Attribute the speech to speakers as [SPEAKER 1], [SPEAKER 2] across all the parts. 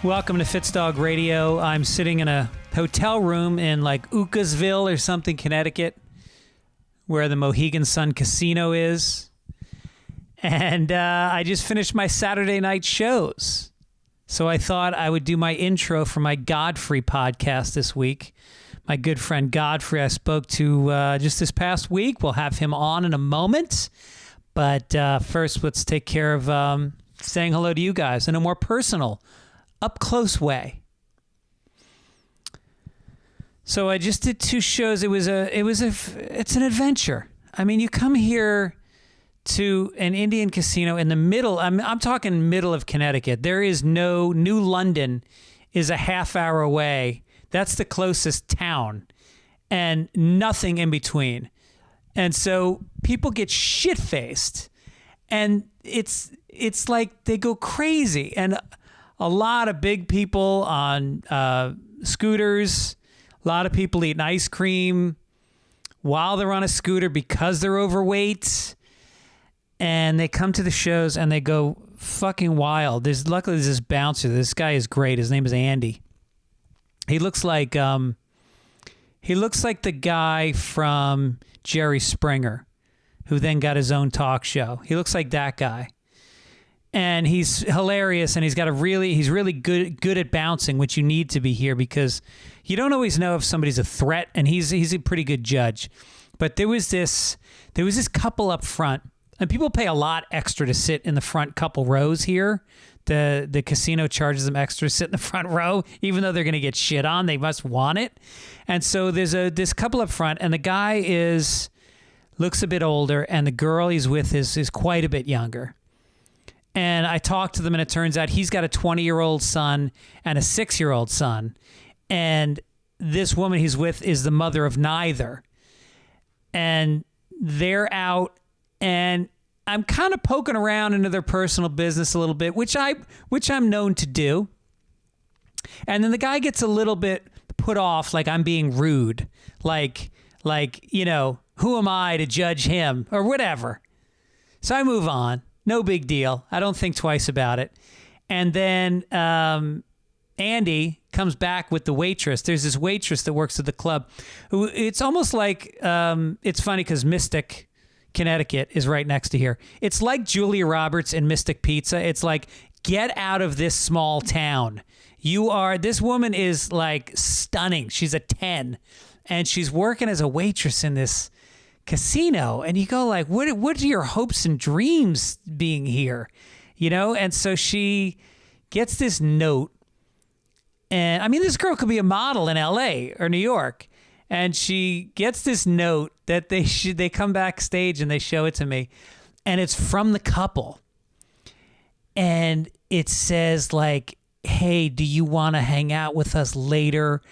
[SPEAKER 1] Welcome to Fitzdog Radio. I'm sitting in a hotel room in like Ucasville or something, Connecticut, where the Mohegan Sun Casino is. And I just finished my Saturday night shows. So I thought I would do my intro for my Godfrey podcast this week. My good friend Godfrey I spoke to just this past week. We'll have him on in a moment. But first, let's take care of saying hello to you guys in a more personal, up-close way. So I just did 2 shows. It's an adventure. I mean, you come here to an Indian casino in the middle. I'm talking middle of Connecticut. There is no New London is a half hour away. That's the closest town, and nothing in between. And so people get shit-faced, and it's like they go crazy. And a lot of big people on scooters, a lot of people eating ice cream while they're on a scooter because they're overweight. And they come to the shows and they go fucking wild. Luckily there's this bouncer. This guy is great. His name is Andy. He looks like the guy from Jerry Springer, who then got his own talk show. He looks like that guy. And he's hilarious, and he's really good at bouncing, which you need to be here because you don't always know if somebody's a threat, and he's a pretty good judge. But there was this couple up front, and people pay a lot extra to sit in the front couple rows here. The casino charges them extra to sit in the front row, even though they're going to get shit on. They must want it. And so there's this couple up front, and the guy looks a bit older, and the girl he's with is quite a bit younger. And I talked to them, and it turns out he's got a 20-year-old son and a 6-year-old son. And this woman he's with is the mother of neither. And they're out, and I'm kind of poking around into their personal business a little bit, which I'm known to do. And then the guy gets a little bit put off, like I'm being rude. Like, you know, who am I to judge him or whatever? So I move on. No big deal. I don't think twice about it. And then Andy comes back with the waitress. There's this waitress that works at the club. It's almost like, it's funny because Mystic, Connecticut is right next to here. It's like Julia Roberts in Mystic Pizza. It's like, get out of this small town. This woman is like stunning. She's a 10. And she's working as a waitress in this casino, and you go like, what are your hopes and dreams being here, you know? And so she gets this note, and I mean, this girl could be a model in LA or New York, and she gets this note that they come backstage and they show it to me, and it's from the couple, and it says like, hey, do you want to hang out with us later?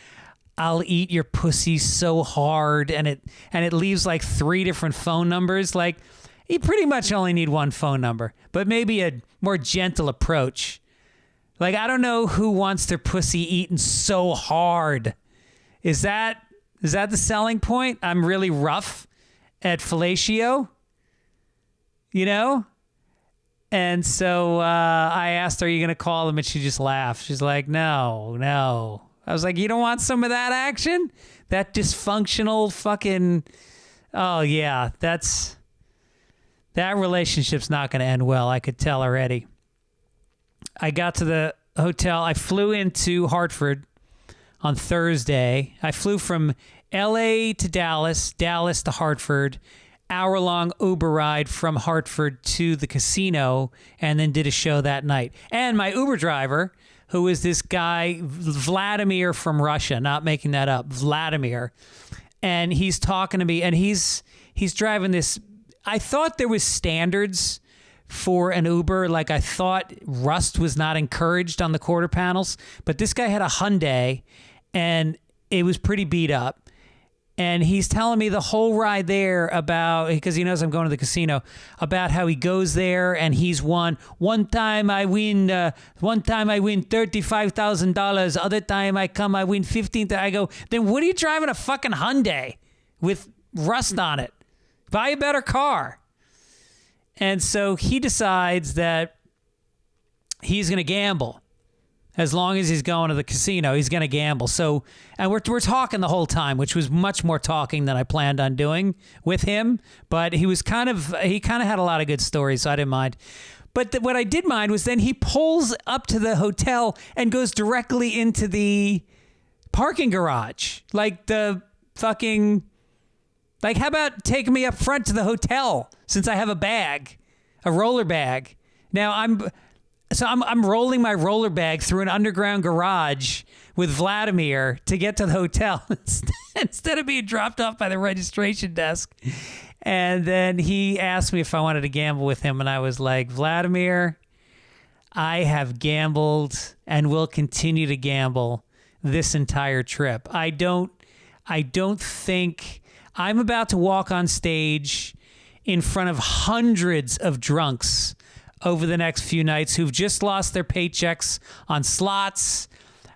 [SPEAKER 1] I'll eat your pussy so hard, and it leaves like 3 different phone numbers. Like, you pretty much only need 1 phone number, but maybe a more gentle approach. Like, I don't know who wants their pussy eaten so hard. Is that the selling point? I'm really rough at fellatio, you know? And so I asked her, are you going to call them? And she just laughed. She's like, no. I was like, you don't want some of that action? That dysfunctional fucking... Oh, yeah, that relationship's not going to end well. I could tell already. I got to the hotel. I flew into Hartford on Thursday. I flew from L.A. to Dallas to Hartford, hour-long Uber ride from Hartford to the casino, and then did a show that night. And my Uber driver, who is this guy, Vladimir from Russia, not making that up, Vladimir. And he's talking to me, and he's driving this. I thought there was standards for an Uber. Like, I thought rust was not encouraged on the quarter panels, but this guy had a Hyundai, and it was pretty beat up. And he's telling me the whole ride there about, because he knows I'm going to the casino, about how he goes there and he's won. One time I win $35,000. Other time I win $15,000. I go, then what are you driving a fucking Hyundai with rust on it? Buy a better car. And so he decides that he's going to gamble. As long as he's going to the casino, he's going to gamble. So, and we're talking the whole time, which was much more talking than I planned on doing with him. But he kind of had a lot of good stories, so I didn't mind. But what I did mind was then he pulls up to the hotel and goes directly into the parking garage. Like the fucking, like, how about taking me up front to the hotel since I have a roller bag. Now I'm rolling my roller bag through an underground garage with Vladimir to get to the hotel instead of being dropped off by the registration desk. And then he asked me if I wanted to gamble with him, and I was like, Vladimir, I have gambled and will continue to gamble this entire trip. I don't think I'm about to walk on stage in front of hundreds of drunks over the next few nights who've just lost their paychecks on slots.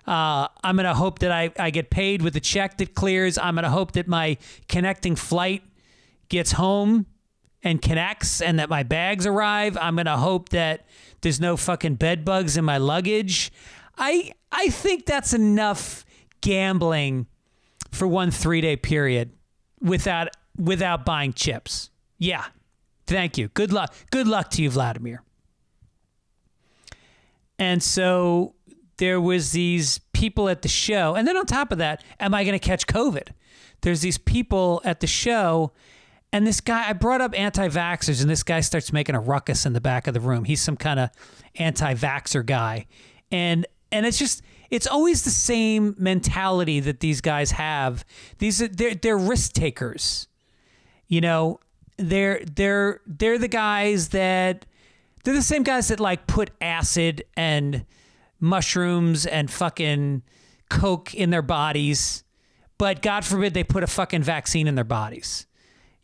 [SPEAKER 1] I'm going to hope that I get paid with a check that clears. I'm going to hope that my connecting flight gets home and connects and that my bags arrive. I'm going to hope that there's no fucking bed bugs in my luggage. I think that's enough gambling for one 3-day period without buying chips. Yeah. Thank you. Good luck. Good luck to you, Vladimir. And so there was these people at the show. And then on top of that, am I going to catch COVID? There's these people at the show. And this guy, I brought up anti-vaxxers, and this guy starts making a ruckus in the back of the room. He's some kind of anti-vaxxer guy. And it's always the same mentality that these guys have. They're risk takers. You know, they're the guys that, they're the same guys that like put acid and mushrooms and fucking coke in their bodies, but God forbid they put a fucking vaccine in their bodies.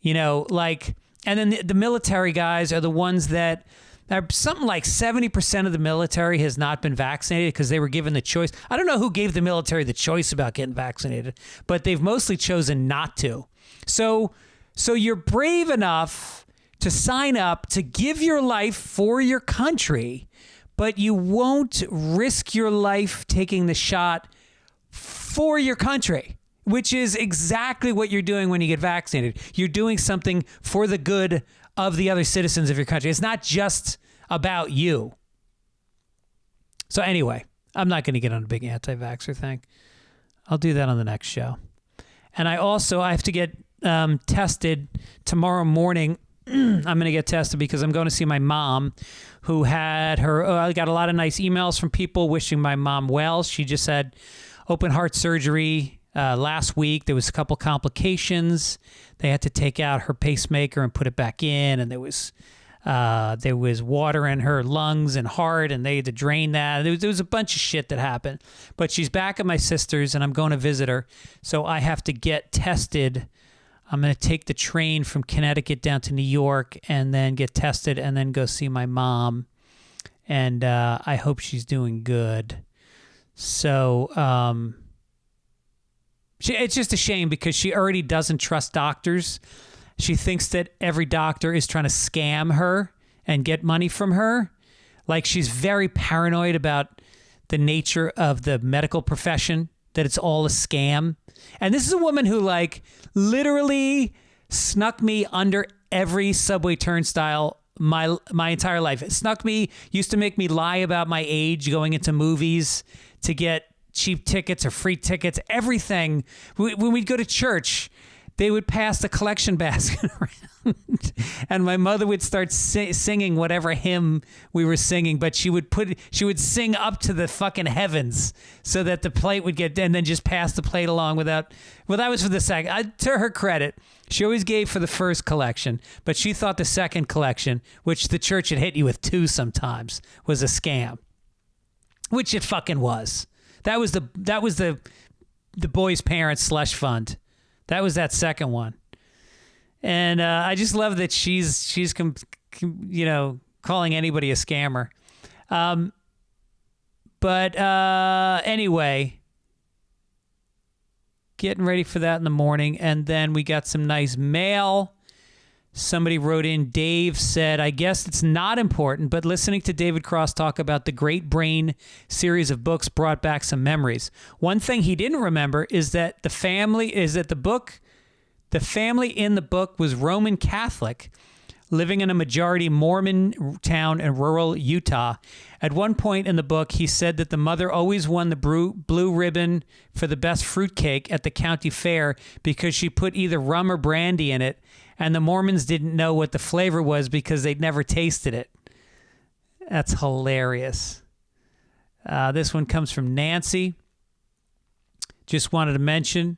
[SPEAKER 1] You know, like, and then the military guys are the ones that are something like 70% of the military has not been vaccinated because they were given the choice. I don't know who gave the military the choice about getting vaccinated, but they've mostly chosen not to. So you're brave enough to sign up to give your life for your country, but you won't risk your life taking the shot for your country, which is exactly what you're doing when you get vaccinated. You're doing something for the good of the other citizens of your country. It's not just about you. So anyway, I'm not going to get on a big anti-vaxxer thing. I'll do that on the next show. And I have to get tested tomorrow morning. I'm going to get tested because I'm going to see my mom, who had I got a lot of nice emails from people wishing my mom well. She just had open heart surgery last week. There was a couple complications. They had to take out her pacemaker and put it back in, and there was water in her lungs and heart, and they had to drain that. There was a bunch of shit that happened. But she's back at my sister's, and I'm going to visit her, so I have to get tested. I'm going to take the train from Connecticut down to New York and then get tested and then go see my mom. And I hope she's doing good. So it's just a shame because she already doesn't trust doctors. She thinks that every doctor is trying to scam her and get money from her. Like, she's very paranoid about the nature of the medical profession, that it's all a scam. And this is a woman who, like, literally snuck me under every subway turnstile my entire life. It snuck me, used to make me lie about my age going into movies to get cheap tickets or free tickets, everything. When we'd go to church, they would pass the collection basket around, and my mother would start singing whatever hymn we were singing, but she would sing up to the fucking heavens so that the plate would get, and then just pass the plate along without. Well, that was for the second. To her credit, she always gave for the first collection, but she thought the second collection, which the church had hit you with 2 sometimes, was a scam, which it fucking was. That was the boys' parents slush fund. That was that second one. And I just love that she's calling anybody a scammer. But anyway, getting ready for that in the morning. And then we got some nice mail. Somebody wrote in, Dave said, I guess it's not important, but listening to David Cross talk about the Great Brain series of books brought back some memories. One thing he didn't remember is that the family in the book was Roman Catholic, living in a majority Mormon town in rural Utah. At one point in the book, he said that the mother always won the blue ribbon for the best fruitcake at the county fair because she put either rum or brandy in it, and the Mormons didn't know what the flavor was because they'd never tasted it. That's hilarious. This one comes from Nancy. Just wanted to mention,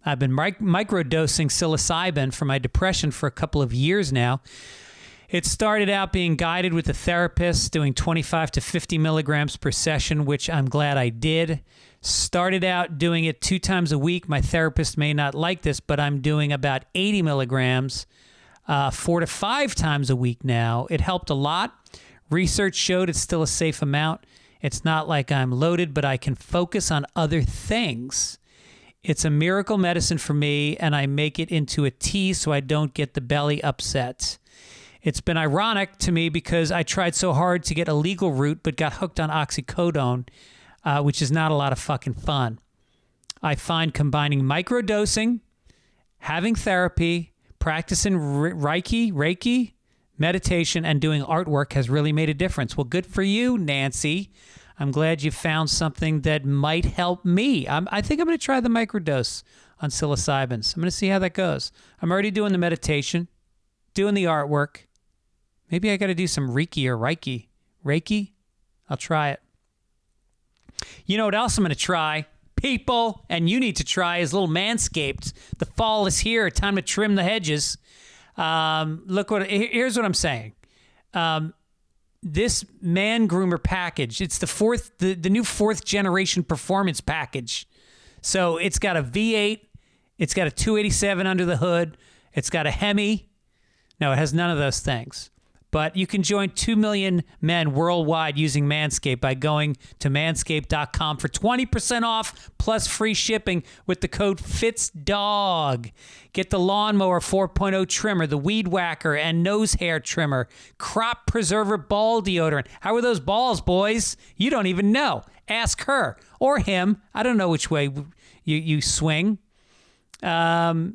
[SPEAKER 1] I've been microdosing psilocybin for my depression for a couple of years now. It started out being guided with a therapist, doing 25 to 50 milligrams per session, which I'm glad I did. Started out doing it 2 times a week. My therapist may not like this, but I'm doing about 80 milligrams 4 to 5 times a week now. It helped a lot. Research showed it's still a safe amount. It's not like I'm loaded, but I can focus on other things. It's a miracle medicine for me, and I make it into a tea so I don't get the belly upset. It's been ironic to me because I tried so hard to get a legal route but got hooked on oxycodone, which is not a lot of fucking fun. I find combining microdosing, having therapy, practicing Reiki, meditation, and doing artwork has really made a difference. Well, good for you, Nancy. I'm glad you found something that might help me. I think I'm going to try the microdose on psilocybins. I'm going to see how that goes. I'm already doing the meditation, doing the artwork. Maybe I got to do some Reiki or Reiki. Reiki? I'll try it. You know what else I'm going to try? People, and you need to try, is a little Manscaped. The fall is here. Time to trim the hedges. Here's what I'm saying. This man groomer package, it's the new 4th generation performance package. So it's got a V8, it's got a 287 under the hood, it's got a Hemi. No, it has none of those things. But you can join 2 million men worldwide using Manscaped by going to manscaped.com for 20% off plus free shipping with the code Fitzdog. Get the Lawnmower 4.0 trimmer, the Weed Whacker and Nose Hair Trimmer, Crop Preserver Ball Deodorant. How are those balls, boys? You don't even know. Ask her or him. I don't know which way you swing. They've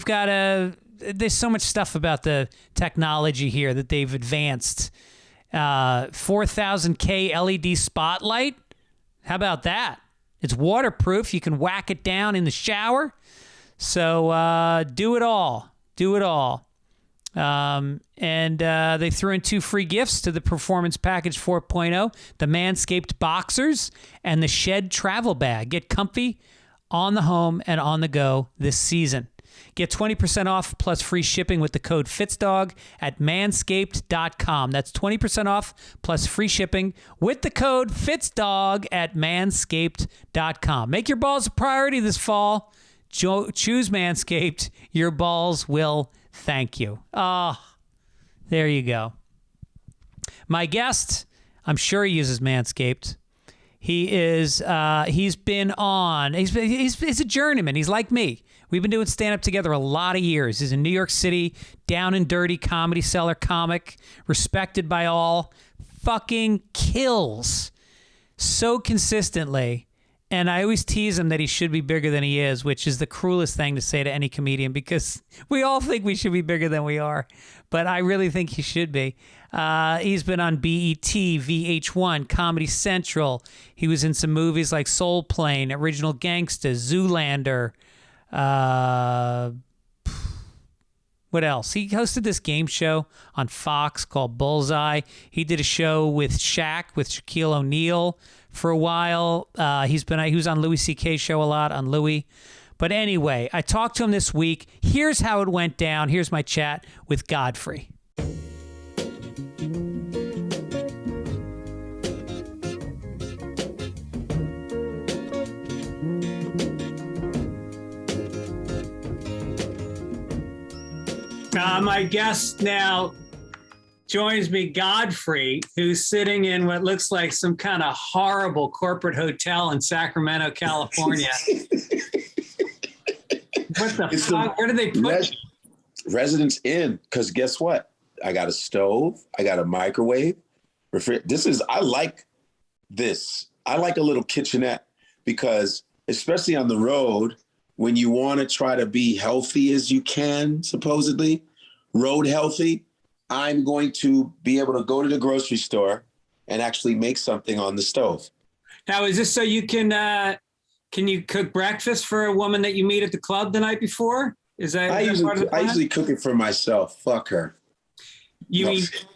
[SPEAKER 1] got there's so much stuff about the technology here that they've advanced. 4000K LED spotlight. How about that? It's waterproof. You can whack it down in the shower. So do it all. Do it all. And they threw in 2 free gifts to the Performance Package 4.0, the Manscaped Boxers and the Shed Travel Bag. Get comfy on the home and on the go this season. Get 20% off plus free shipping with the code Fitzdog at manscaped.com. That's 20% off plus free shipping with the code Fitzdog at manscaped.com. Make your balls a priority this fall. Choose Manscaped. Your balls will thank you. There you go. My guest, I'm sure he uses Manscaped. He's a journeyman. He's like me. We've been doing stand-up together a lot of years. He's a New York City, down and dirty Comedy Cellar comic, respected by all, fucking kills so consistently. And I always tease him that he should be bigger than he is, which is the cruelest thing to say to any comedian because we all think we should be bigger than we are. But I really think he should be. He's been on BET, VH1, Comedy Central. He was in some movies like Soul Plane, Original Gangsta, Zoolander. What else? He hosted this game show on Fox called Bullseye. He did a show with Shaq, with Shaquille O'Neal for a while. He was on Louis C.K.'s show a lot, on Louie. But anyway, I talked to him this week. Here's how it went down. Here's my chat with Godfrey. My guest now joins me, Godfrey, who's sitting in what looks like some kind of horrible corporate hotel in Sacramento, California. What the fuck? Where do they put you?
[SPEAKER 2] Residence Inn, because guess what? I got a stove, I got a microwave. I like this. I like a little kitchenette because, especially on the road, when you want to try to be healthy as you can, supposedly, road healthy, I'm going to be able to go to the grocery store and actually make something on the stove.
[SPEAKER 3] Now, is this so you can you cook breakfast for a woman that you meet at the club the night before? Is that
[SPEAKER 2] I usually cook it for myself. Fuck her.
[SPEAKER 3] You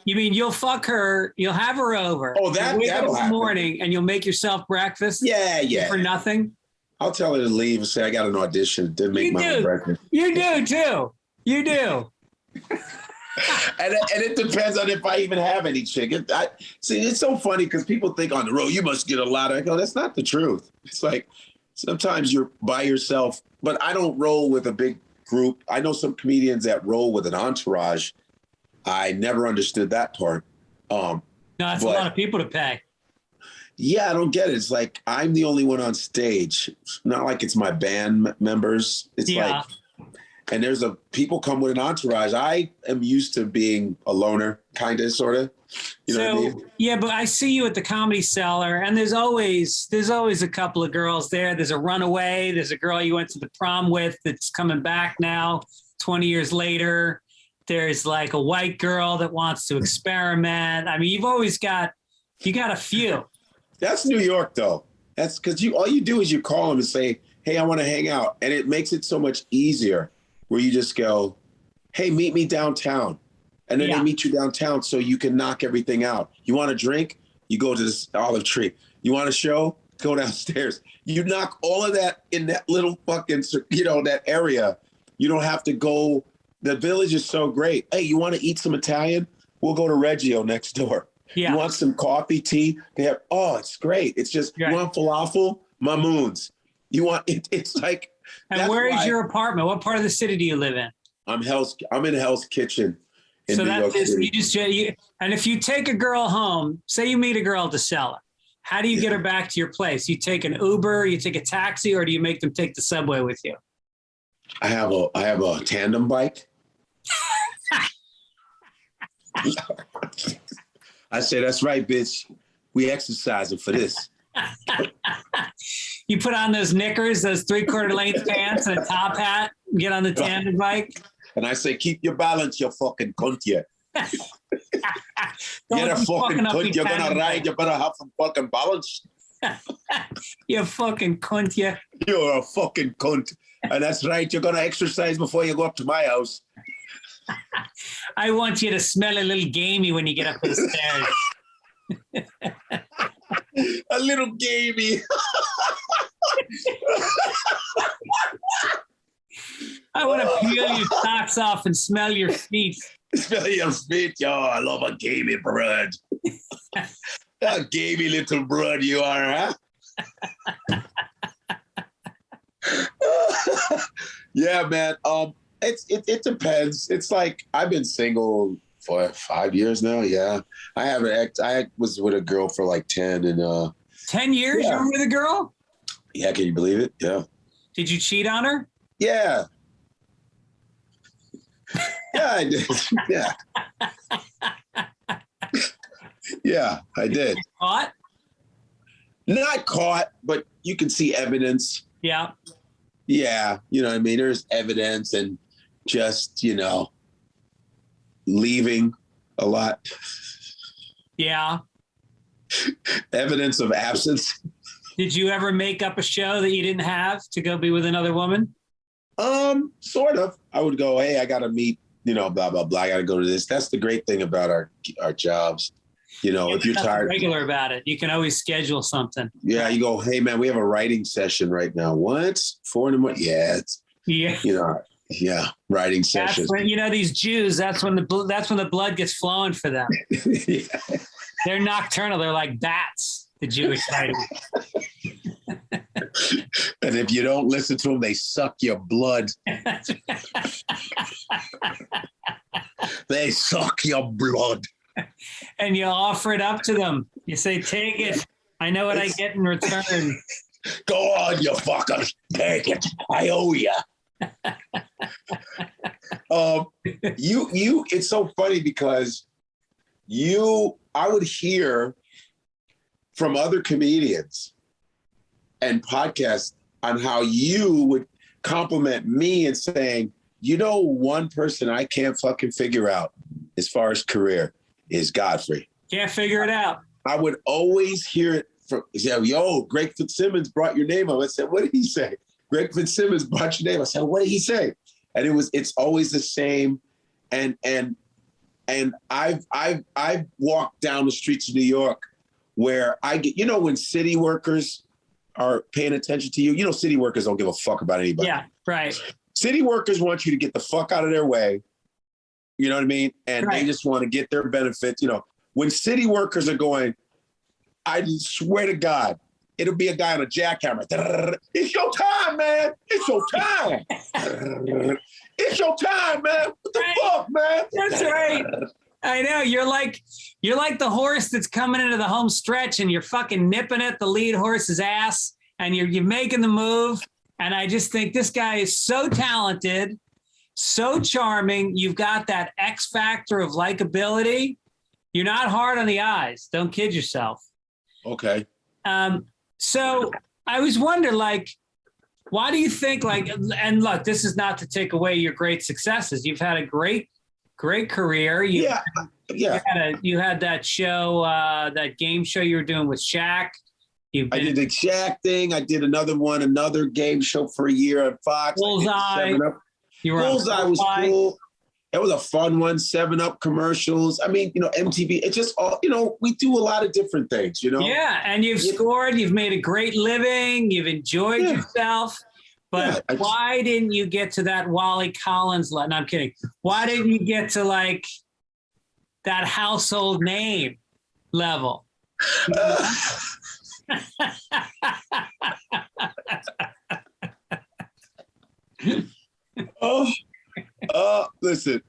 [SPEAKER 3] mean you'll fuck her, you'll have her over.
[SPEAKER 2] Oh, that'll happen.
[SPEAKER 3] In the morning and you'll make yourself breakfast?
[SPEAKER 2] Yeah.
[SPEAKER 3] For nothing?
[SPEAKER 2] I'll tell her to leave and say I got an audition to make my own breakfast.
[SPEAKER 3] You do too. You do.
[SPEAKER 2] and it depends on if I even have any chicken. See, it's so funny because people think on the road, you must get a lot of, I go, that's not the truth. It's like, sometimes you're by yourself, but I don't roll with a big group. I know some comedians that roll with an entourage. I never understood that part.
[SPEAKER 3] No, that's a lot of people to pay.
[SPEAKER 2] Yeah, I don't get it. It's like, I'm the only one on stage. It's not like it's my band members. It's like, and people come with an entourage. I am used to being a loner, kind of, sort of. You know what I mean?
[SPEAKER 3] Yeah, but I see you at the Comedy Cellar, and there's always a couple of girls there. There's a runaway. There's a girl you went to the prom with that's coming back now, 20 years later. There's like a white girl that wants to experiment. I mean, you got a few.
[SPEAKER 2] That's New York, though. That's because all you do is you call them and say, hey, I want to hang out. And it makes it so much easier where you just go, hey, meet me downtown. And then they meet you downtown so you can knock everything out. You want a drink? You go to this Olive Tree. You want a show? Go downstairs. You knock all of that in that little fucking, that area. You don't have to go. The Village is so great. Hey, you want to eat some Italian? We'll go to Reggio next door. Yeah. You want some coffee, tea? They have, it's great. It's just, you want falafel? Mamoons. You want, it's like.
[SPEAKER 3] And where is your apartment? What part of the city do you live in?
[SPEAKER 2] I'm in Hell's Kitchen in New York City.
[SPEAKER 3] And if you take a girl home, say you meet a girl at the Cellar, how do you get her back to your place? You take an Uber, you take a taxi, or do you make them take the subway with you?
[SPEAKER 2] I have a tandem bike. I say, that's right, bitch. We exercising for this.
[SPEAKER 3] You put on those knickers, those 3/4 length pants, and a top hat, get on the tandem bike.
[SPEAKER 2] And I say, keep your balance, you fucking cunt, you. You're a fucking cunt. You're going to ride. You better have some fucking balance.
[SPEAKER 3] You fucking cunt, you.
[SPEAKER 2] You're a fucking cunt. And that's right. You're going to exercise before you go up to my house.
[SPEAKER 3] I want you to smell a little gamey when you get up the stairs.
[SPEAKER 2] A little gamey.
[SPEAKER 3] I want to peel your socks off and smell your feet.
[SPEAKER 2] Smell your feet, yo. I love a gamey broad. A gamey little broad you are, huh? Yeah, man. It depends. It's like I've been single for 5 years now. Yeah, I was with a girl for like 10 and
[SPEAKER 3] 10 years. You were with a girl?
[SPEAKER 2] Yeah, can you believe it? Yeah.
[SPEAKER 3] Did you cheat on her?
[SPEAKER 2] Yeah. Yeah, I did. Yeah. Yeah, I did.
[SPEAKER 3] Caught?
[SPEAKER 2] Not caught, but you can see evidence.
[SPEAKER 3] Yeah.
[SPEAKER 2] Yeah, you know what I mean? There's evidence and just, leaving a lot.
[SPEAKER 3] Yeah.
[SPEAKER 2] Evidence of absence.
[SPEAKER 3] Did you ever make up a show that you didn't have to go be with another woman?
[SPEAKER 2] Sort of. I would go, hey, I got to meet, blah, blah, blah. I got to go to this. That's the great thing about our jobs. If you're tired.
[SPEAKER 3] Regular about it. You can always schedule something.
[SPEAKER 2] Yeah. You go, hey, man, we have a writing session right now. What? 4 in the morning? Yeah. Yeah. Writing sessions.
[SPEAKER 3] That's when, these Jews, that's when the blood gets flowing for them.
[SPEAKER 2] Yeah.
[SPEAKER 3] They're nocturnal. They're like bats, the Jewish writers.
[SPEAKER 2] And if you don't listen to them, they suck your blood. They suck your blood.
[SPEAKER 3] And you offer it up to them. You say, take it. I know what I get in return.
[SPEAKER 2] Go on, you fuckers. Take it. I owe you. It's so funny because I would hear from other comedians and podcasts on how you would compliment me and saying, one person I can't fucking figure out as far as career is Godfrey.
[SPEAKER 3] Can't figure it out.
[SPEAKER 2] I would always hear it from, Greg Fitzsimmons brought your name up. I said, what did he say? Greg Fitzsimmons brought your name. I said, what did he say? And it's always the same. And I've walked down the streets of New York where I get, when city workers are paying attention to you, city workers don't give a fuck about anybody.
[SPEAKER 3] Yeah, right.
[SPEAKER 2] City workers want you to get the fuck out of their way. You know what I mean? And They just want to get their benefits. When city workers are going, I swear to God, it'll be a guy on a jackhammer. It's your time, man. It's your time. It's your time, man. What the fuck, man?
[SPEAKER 3] That's right. I know. You're like the horse that's coming into the home stretch and you're fucking nipping at the lead horse's ass and you're making the move. And I just think this guy is so talented, so charming. You've got that X factor of likability. You're not hard on the eyes. Don't kid yourself.
[SPEAKER 2] Okay.
[SPEAKER 3] So I always wonder, why do you think, and look, this is not to take away your great successes. You've had a great career. You had that show, that game show you were doing with Shaq.
[SPEAKER 2] I did the Shaq thing. I did another game show for a year on Fox.
[SPEAKER 3] Bullseye.
[SPEAKER 2] Bullseye was cool. It was a fun one. 7-Up commercials. I mean, MTV. It's just all, we do a lot of different things,
[SPEAKER 3] Yeah, and you've scored. You've made a great living. You've enjoyed yourself. But why didn't you get to that Wally Collins? No, I'm kidding. Why didn't you get to that household name level?
[SPEAKER 2] Listen.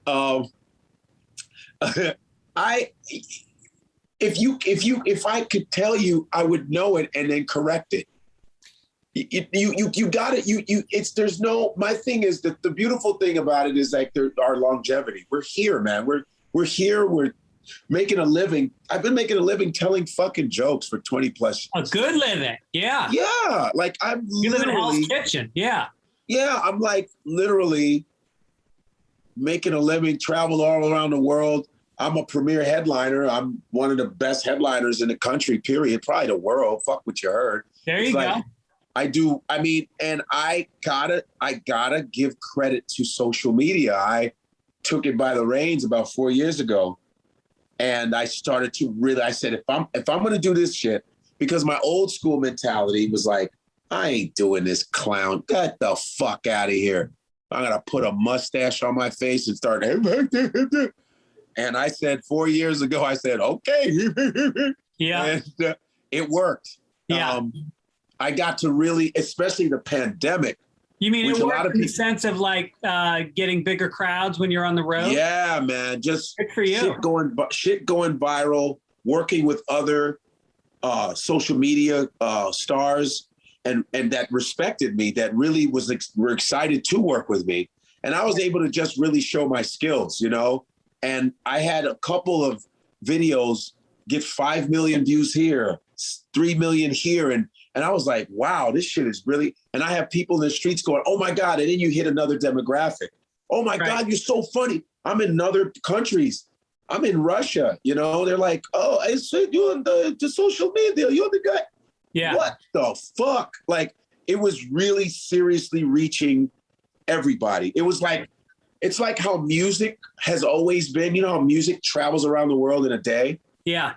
[SPEAKER 2] If I could tell you, I would know it and then correct it. You got it. There's no. My thing is that the beautiful thing about it is our longevity. We're here, man. We're here. We're making a living. I've been making a living telling fucking jokes for 20 plus
[SPEAKER 3] years. A good living. Yeah.
[SPEAKER 2] Yeah. I'm
[SPEAKER 3] you live in Hell's Kitchen. Yeah.
[SPEAKER 2] Yeah. I'm literally making a living, travel all around the world. I'm a premier headliner. I'm one of the best headliners in the country, period. Probably the world. Fuck what you heard.
[SPEAKER 3] There you go.
[SPEAKER 2] I do. I mean, and I gotta give credit to social media. I took it by the reins about 4 years ago. And I started to I said, if I'm going to do this shit, because my old school mentality was I ain't doing this clown. Get the fuck out of here. I'm going to put a mustache on my face and start. And I said 4 years ago, okay.
[SPEAKER 3] Yeah.
[SPEAKER 2] And it worked.
[SPEAKER 3] Yeah.
[SPEAKER 2] I got to really, especially the pandemic.
[SPEAKER 3] You mean it worked in the sense of getting bigger crowds when you're on the road?
[SPEAKER 2] Yeah, man. Just
[SPEAKER 3] good for you.
[SPEAKER 2] Shit going viral, working with other social media stars and that respected me, that really were excited to work with me. And I was able to just really show my skills, And I had a couple of videos get 5 million views here, 3 million here. And I was like, wow, this shit is really, and I have people in the streets going, oh my God, and then you hit another demographic. Oh my God, you're so funny. I'm in other countries. I'm in Russia, they're like, oh, I said you on the social media, you're the guy.
[SPEAKER 3] Yeah.
[SPEAKER 2] What the fuck? It was really seriously reaching everybody. It was it's like how music has always been, how music travels around the world in a day.
[SPEAKER 3] Yeah.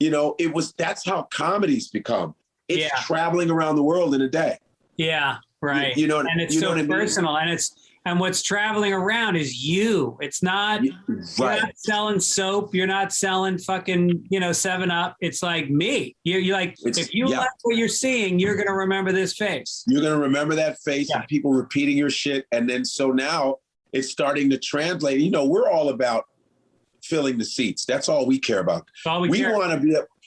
[SPEAKER 2] That's how comedy's become. It's traveling around the world in a day.
[SPEAKER 3] Yeah, right. And it's so personal. I mean? And what's traveling around is you. It's not, you're not selling soap. You're not selling fucking, 7-Up. It's like me. You're like, if you like what you're seeing, you're going to remember this face.
[SPEAKER 2] You're going to remember that face and people repeating your shit. And then so now it's starting to translate. We're all about filling the seats. That's all we care about.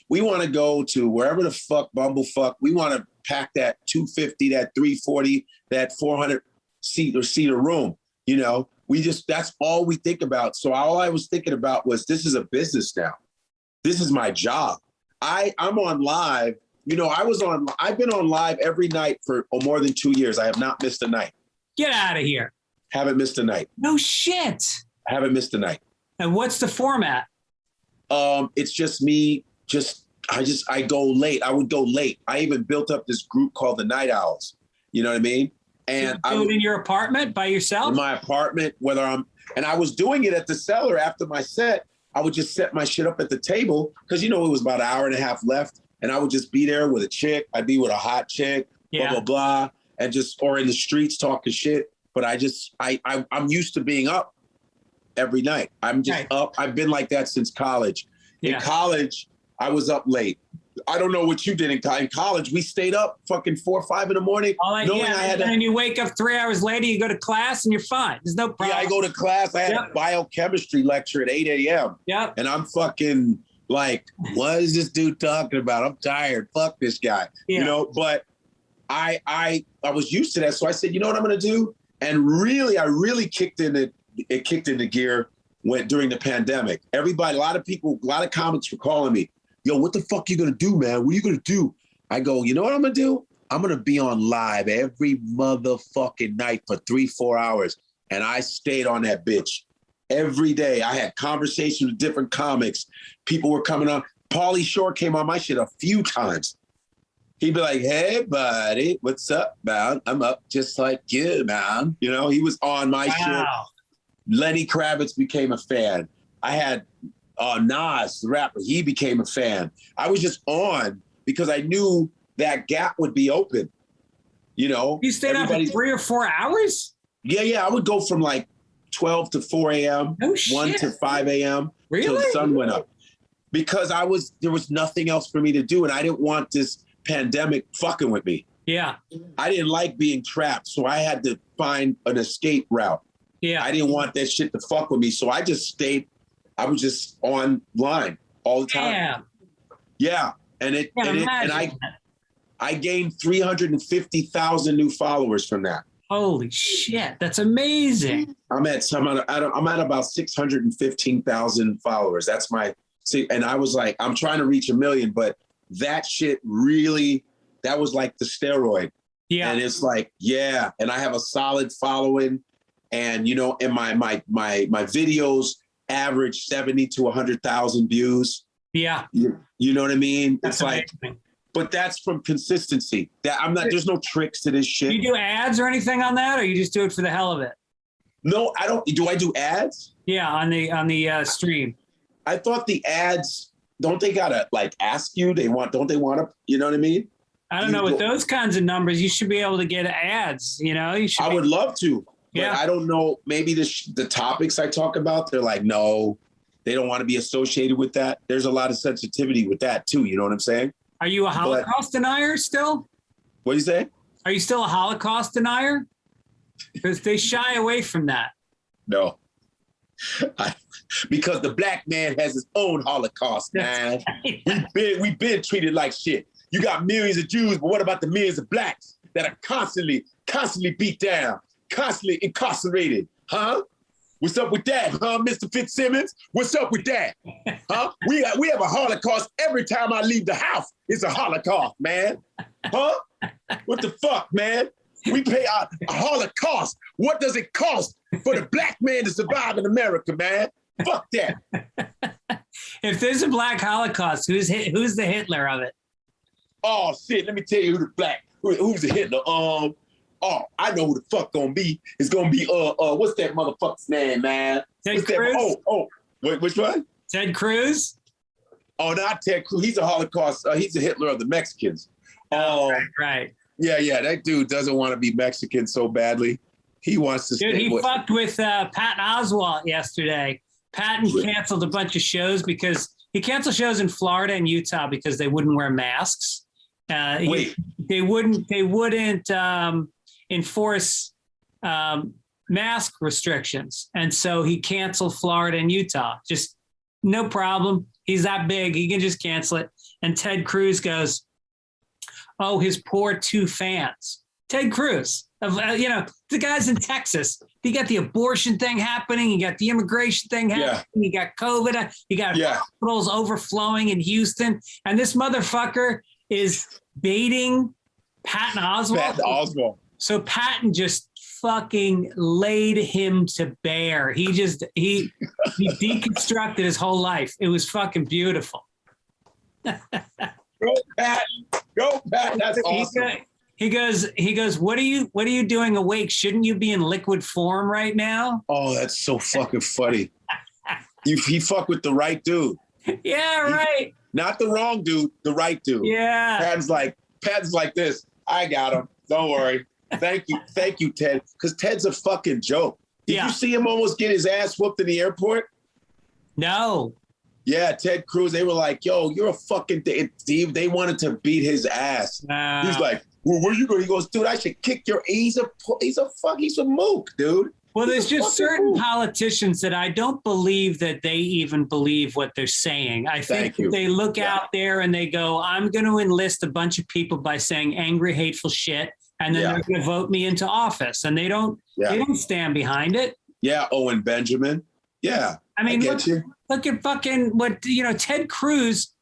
[SPEAKER 2] We want to go to wherever the fuck, bumblefuck. We want to pack that 250, that 340, that 400 seat or room. that's all we think about. So all I was thinking about was, this is a business now. This is my job. I'm on live. You know, I've been on live every night for more than 2 years. I have not missed a night. Get
[SPEAKER 3] out of here.
[SPEAKER 2] Haven't missed a night.
[SPEAKER 3] No shit.
[SPEAKER 2] Haven't missed a night.
[SPEAKER 3] And what's the format?
[SPEAKER 2] It's just me. I go late. I would go late. I even built up this group called the Night Owls. You know what I mean? And
[SPEAKER 3] I do it in your apartment by yourself?
[SPEAKER 2] In my apartment, and I was doing it at the Cellar after my set. I would just set my shit up at the table because, you know, it was about an hour and a half left. And I would just be there with a chick. I'd be with a hot chick, blah, blah, blah. And or in the streets talking shit. But I'm used to being up every night. I'm just up. I've been like that since college. Yeah. In college, I was up late. I don't know what you did in college. We stayed up fucking 4 or 5 in the morning.
[SPEAKER 3] And you wake up 3 hours later, you go to class and you're fine. There's no problem.
[SPEAKER 2] Yeah, I go to class. I had a biochemistry lecture at 8 a.m.
[SPEAKER 3] Yep.
[SPEAKER 2] And I'm fucking like, what is this dude talking about? I'm tired. Fuck this guy. Yeah. You know, but I was used to that. So I said, you know what I'm going to do? And really, I really kicked into gear during the pandemic. Everybody, a lot of comics were calling me, yo, what the fuck you gonna do, man? What are you gonna do? I go, you know what I'm gonna do? I'm gonna be on live every motherfucking night for 3-4 hours. And I stayed on that bitch every day. I had conversations with different comics. People were coming on. Pauly Shore came on my shit a few times. He'd be like, hey, buddy, what's up, man? I'm up just like you, man. You know, he was on my shit. Lenny Kravitz became a fan. I had Nas, the rapper, he became a fan. I was just on because I knew that gap would be open. You know?
[SPEAKER 3] You stayed up for 3 or 4 hours?
[SPEAKER 2] Yeah. I would go from like 12 to 4 a.m., 1 to 5 a.m.
[SPEAKER 3] Really?
[SPEAKER 2] Till the sun went up. Because there was nothing else for me to do, and I didn't want this pandemic fucking with me.
[SPEAKER 3] Yeah.
[SPEAKER 2] I didn't like being trapped, so I had to find an escape route.
[SPEAKER 3] Yeah.
[SPEAKER 2] I didn't want that shit to fuck with me, so I just stayed. I was just online all the time. Yeah. And I gained 350,000 new followers from that.
[SPEAKER 3] Holy shit, that's amazing.
[SPEAKER 2] I'm at about 615,000 followers. That's and I was like, I'm trying to reach 1 million, but that shit really, that was like the steroid. Yeah. And it's like, yeah. And I have a solid following, and, you know, and my videos average 70 to 100,000 views. Yeah. You know what I mean? That's amazing. Like, but that's from consistency. There's no tricks to this shit.
[SPEAKER 3] Do you do ads or anything on that, or you just do it for the hell of it?
[SPEAKER 2] No, I don't. Do I do ads?
[SPEAKER 3] Yeah, on the stream.
[SPEAKER 2] I thought the ads, don't they gotta like ask you? Don't they want to, you know what I mean?
[SPEAKER 3] I don't know. With those kinds of numbers, you should be able to get ads, you know?
[SPEAKER 2] I would love to. But I don't know. Maybe the topics I talk about, they're like, no, they don't want to be associated with that. There's a lot of sensitivity with that too. You know what I'm saying?
[SPEAKER 3] Are you a Holocaust denier still?
[SPEAKER 2] What do you say?
[SPEAKER 3] Are you still a Holocaust denier? Because they shy away from that.
[SPEAKER 2] No. Because the black man has his own Holocaust, man. We've been treated like shit. You got millions of Jews, but what about the millions of blacks that are constantly beat down, constantly incarcerated? Huh? What's up with that, huh, Mr. Fitzsimmons? What's up with that? Huh? We have a Holocaust every time I leave the house. It's a Holocaust, man. Huh? What the fuck, man? We pay a Holocaust. What does it cost for the black man to survive in America, man? Fuck that.
[SPEAKER 3] If there's a black Holocaust, who's the Hitler of it?
[SPEAKER 2] Oh shit! Let me tell you who's the Hitler. I know who the fuck gonna be. It's gonna be what's that motherfucker's name, man?
[SPEAKER 3] Ted Cruz.
[SPEAKER 2] Wait, which one?
[SPEAKER 3] Ted Cruz.
[SPEAKER 2] Oh, not Ted Cruz. He's a Holocaust. He's a Hitler of the Mexicans.
[SPEAKER 3] Right.
[SPEAKER 2] Yeah. That dude doesn't want to be Mexican so badly. He wants to.
[SPEAKER 3] Dude, he fucked with Patton Oswalt yesterday. Patton canceled a bunch of shows because he canceled shows in Florida and Utah because they wouldn't wear masks. They wouldn't enforce mask restrictions, and so he canceled Florida and Utah. Just no problem. He's that big; he can just cancel it. And Ted Cruz goes, "Oh, his poor 2 fans." Ted Cruz, the guy's in Texas. you got the abortion thing happening, you got the immigration thing happening, you got COVID, you got hospitals overflowing in Houston, and this motherfucker is baiting Patton Oswalt. So Patton just fucking laid him to bear. He deconstructed his whole life. It was fucking beautiful.
[SPEAKER 2] Go Patton. Go Patton. That's awesome.
[SPEAKER 3] He goes, what are you doing awake? Shouldn't you be in liquid form right now?
[SPEAKER 2] Oh, that's so fucking funny. He fucked with the right dude.
[SPEAKER 3] Yeah, right.
[SPEAKER 2] Not the wrong dude, the right dude.
[SPEAKER 3] Yeah.
[SPEAKER 2] Patton's like this. I got him. Don't worry. Thank you, Ted. Because Ted's a fucking joke. Did you see him almost get his ass whooped in the airport?
[SPEAKER 3] No.
[SPEAKER 2] Yeah, Ted Cruz. They were like, "Yo, you're a fucking Steve." They wanted to beat his ass. He's like, "Well, where you going?" He goes, "Dude, I should kick your." He's a mook, dude.
[SPEAKER 3] Well, there's just certain politicians that I don't believe that they even believe what they're saying. I think they look out there and they go, "I'm going to enlist a bunch of people by saying angry, hateful shit, and then they're going to vote me into office," and they don't stand behind it.
[SPEAKER 2] Yeah, Owen Benjamin. Yeah,
[SPEAKER 3] I mean, look at fucking Ted Cruz.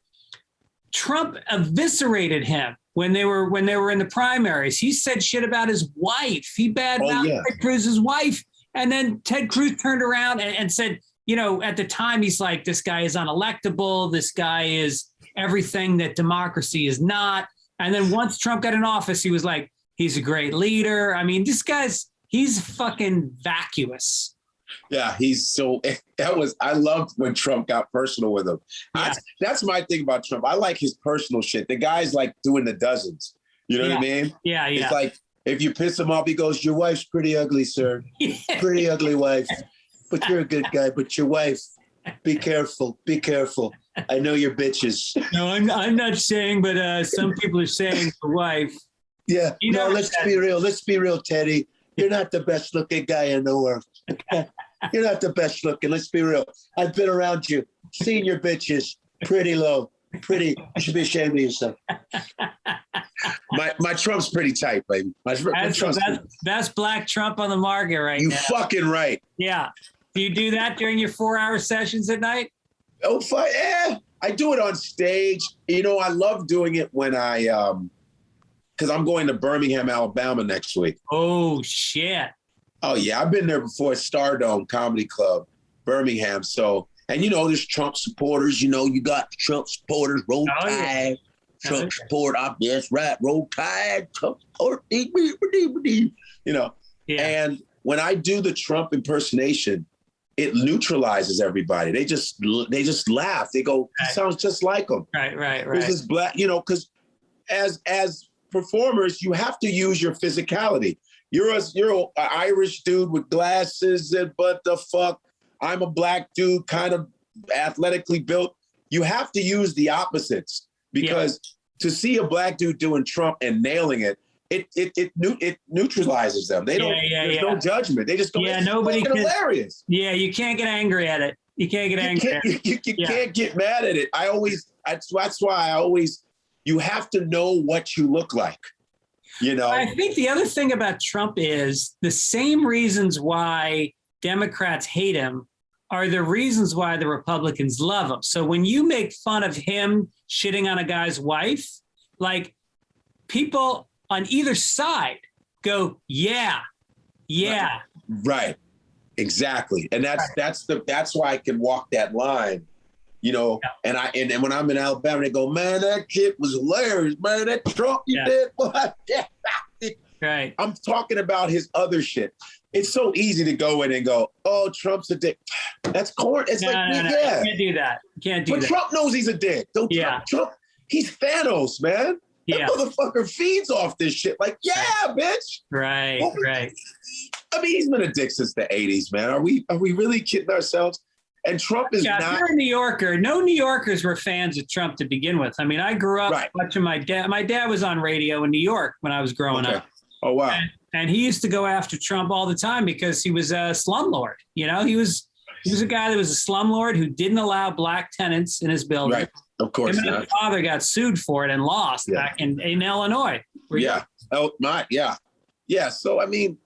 [SPEAKER 3] Trump eviscerated him when they were in the primaries. He said shit about his wife. He badmouthed Ted Cruz's wife, and then Ted Cruz turned around and said, at the time he's like, this guy is unelectable. This guy is everything that democracy is not. And then once Trump got in office, he was like, he's a great leader. I mean, he's fucking vacuous.
[SPEAKER 2] Yeah, I loved when Trump got personal with him. Yeah. That's my thing about Trump. I like his personal shit. The guy's like doing the dozens. You know what I mean?
[SPEAKER 3] Yeah.
[SPEAKER 2] It's like, if you piss him off, he goes, "Your wife's pretty ugly, sir. Pretty ugly wife. But you're a good guy. But your wife, be careful. Be careful. I know you're bitches."
[SPEAKER 3] No, I'm not saying, but some people are saying the wife.
[SPEAKER 2] Yeah. No, let's be real. Let's be real, Teddy. You're not the best looking guy in the world. You're not the best looking. Let's be real. I've been around you, seen your bitches. Pretty low. Pretty. You should be ashamed of yourself. My Trump's pretty tight, baby.
[SPEAKER 3] That's black Trump on the market right now.
[SPEAKER 2] You fucking right.
[SPEAKER 3] Yeah. Do you do that during your 4-hour sessions at night?
[SPEAKER 2] Oh, yeah. I do it on stage. I love doing it when because I'm going to Birmingham, Alabama next week.
[SPEAKER 3] Oh, shit.
[SPEAKER 2] Oh, yeah. I've been there before. Stardome Comedy Club, Birmingham. So, and there's Trump supporters. You got Trump supporters, roll tide. Trump support, yes, right, roll tide. Trump support, Yeah. And when I do the Trump impersonation, it neutralizes everybody. They just laugh. They go, "He sounds just like him."
[SPEAKER 3] Right.
[SPEAKER 2] There's this black, because as performers, you have to use your physicality. You're an Irish dude with glasses, but the fuck, I'm a black dude, kind of athletically built. You have to use the opposites because to see a black dude doing Trump and nailing it, it neutralizes them. They don't. There's no judgment. They just go, "Yeah, nobody hilarious."
[SPEAKER 3] Yeah, you can't get angry at it. You can't get angry.
[SPEAKER 2] You can't get mad at it. That's why you have to know what you look like.
[SPEAKER 3] I think the other thing about Trump is the same reasons why Democrats hate him are the reasons why the Republicans love him. So when you make fun of him shitting on a guy's wife, like people on either side go, yeah.
[SPEAKER 2] Right. Exactly. And that's why I can walk that line. And when I'm in Alabama, they go, "Man, that shit was hilarious, man. That Trump you did."
[SPEAKER 3] Right.
[SPEAKER 2] I'm talking about his other shit. It's so easy to go in and go, "Oh, Trump's a dick." That's corn. It's
[SPEAKER 3] no, you can't do that.
[SPEAKER 2] But Trump knows he's a dick. Trump, he's Thanos, man. That motherfucker feeds off this shit. Like, bitch.
[SPEAKER 3] Right.
[SPEAKER 2] I mean, he's been a dick since the 80s, man. Are we really kidding ourselves? And Trump is not.
[SPEAKER 3] If you're a New Yorker, no New Yorkers were fans of Trump to begin with. I mean, I grew up watching my dad. My dad was on radio in New York when I was growing up.
[SPEAKER 2] Oh, wow.
[SPEAKER 3] And he used to go after Trump all the time because he was a slumlord. He was a guy that was a slumlord who didn't allow black tenants in his building.
[SPEAKER 2] Right. Of course.
[SPEAKER 3] Him and his father got sued for it and lost back in Illinois.
[SPEAKER 2] Yeah. Oh, my. Yeah. Yeah. So, I mean,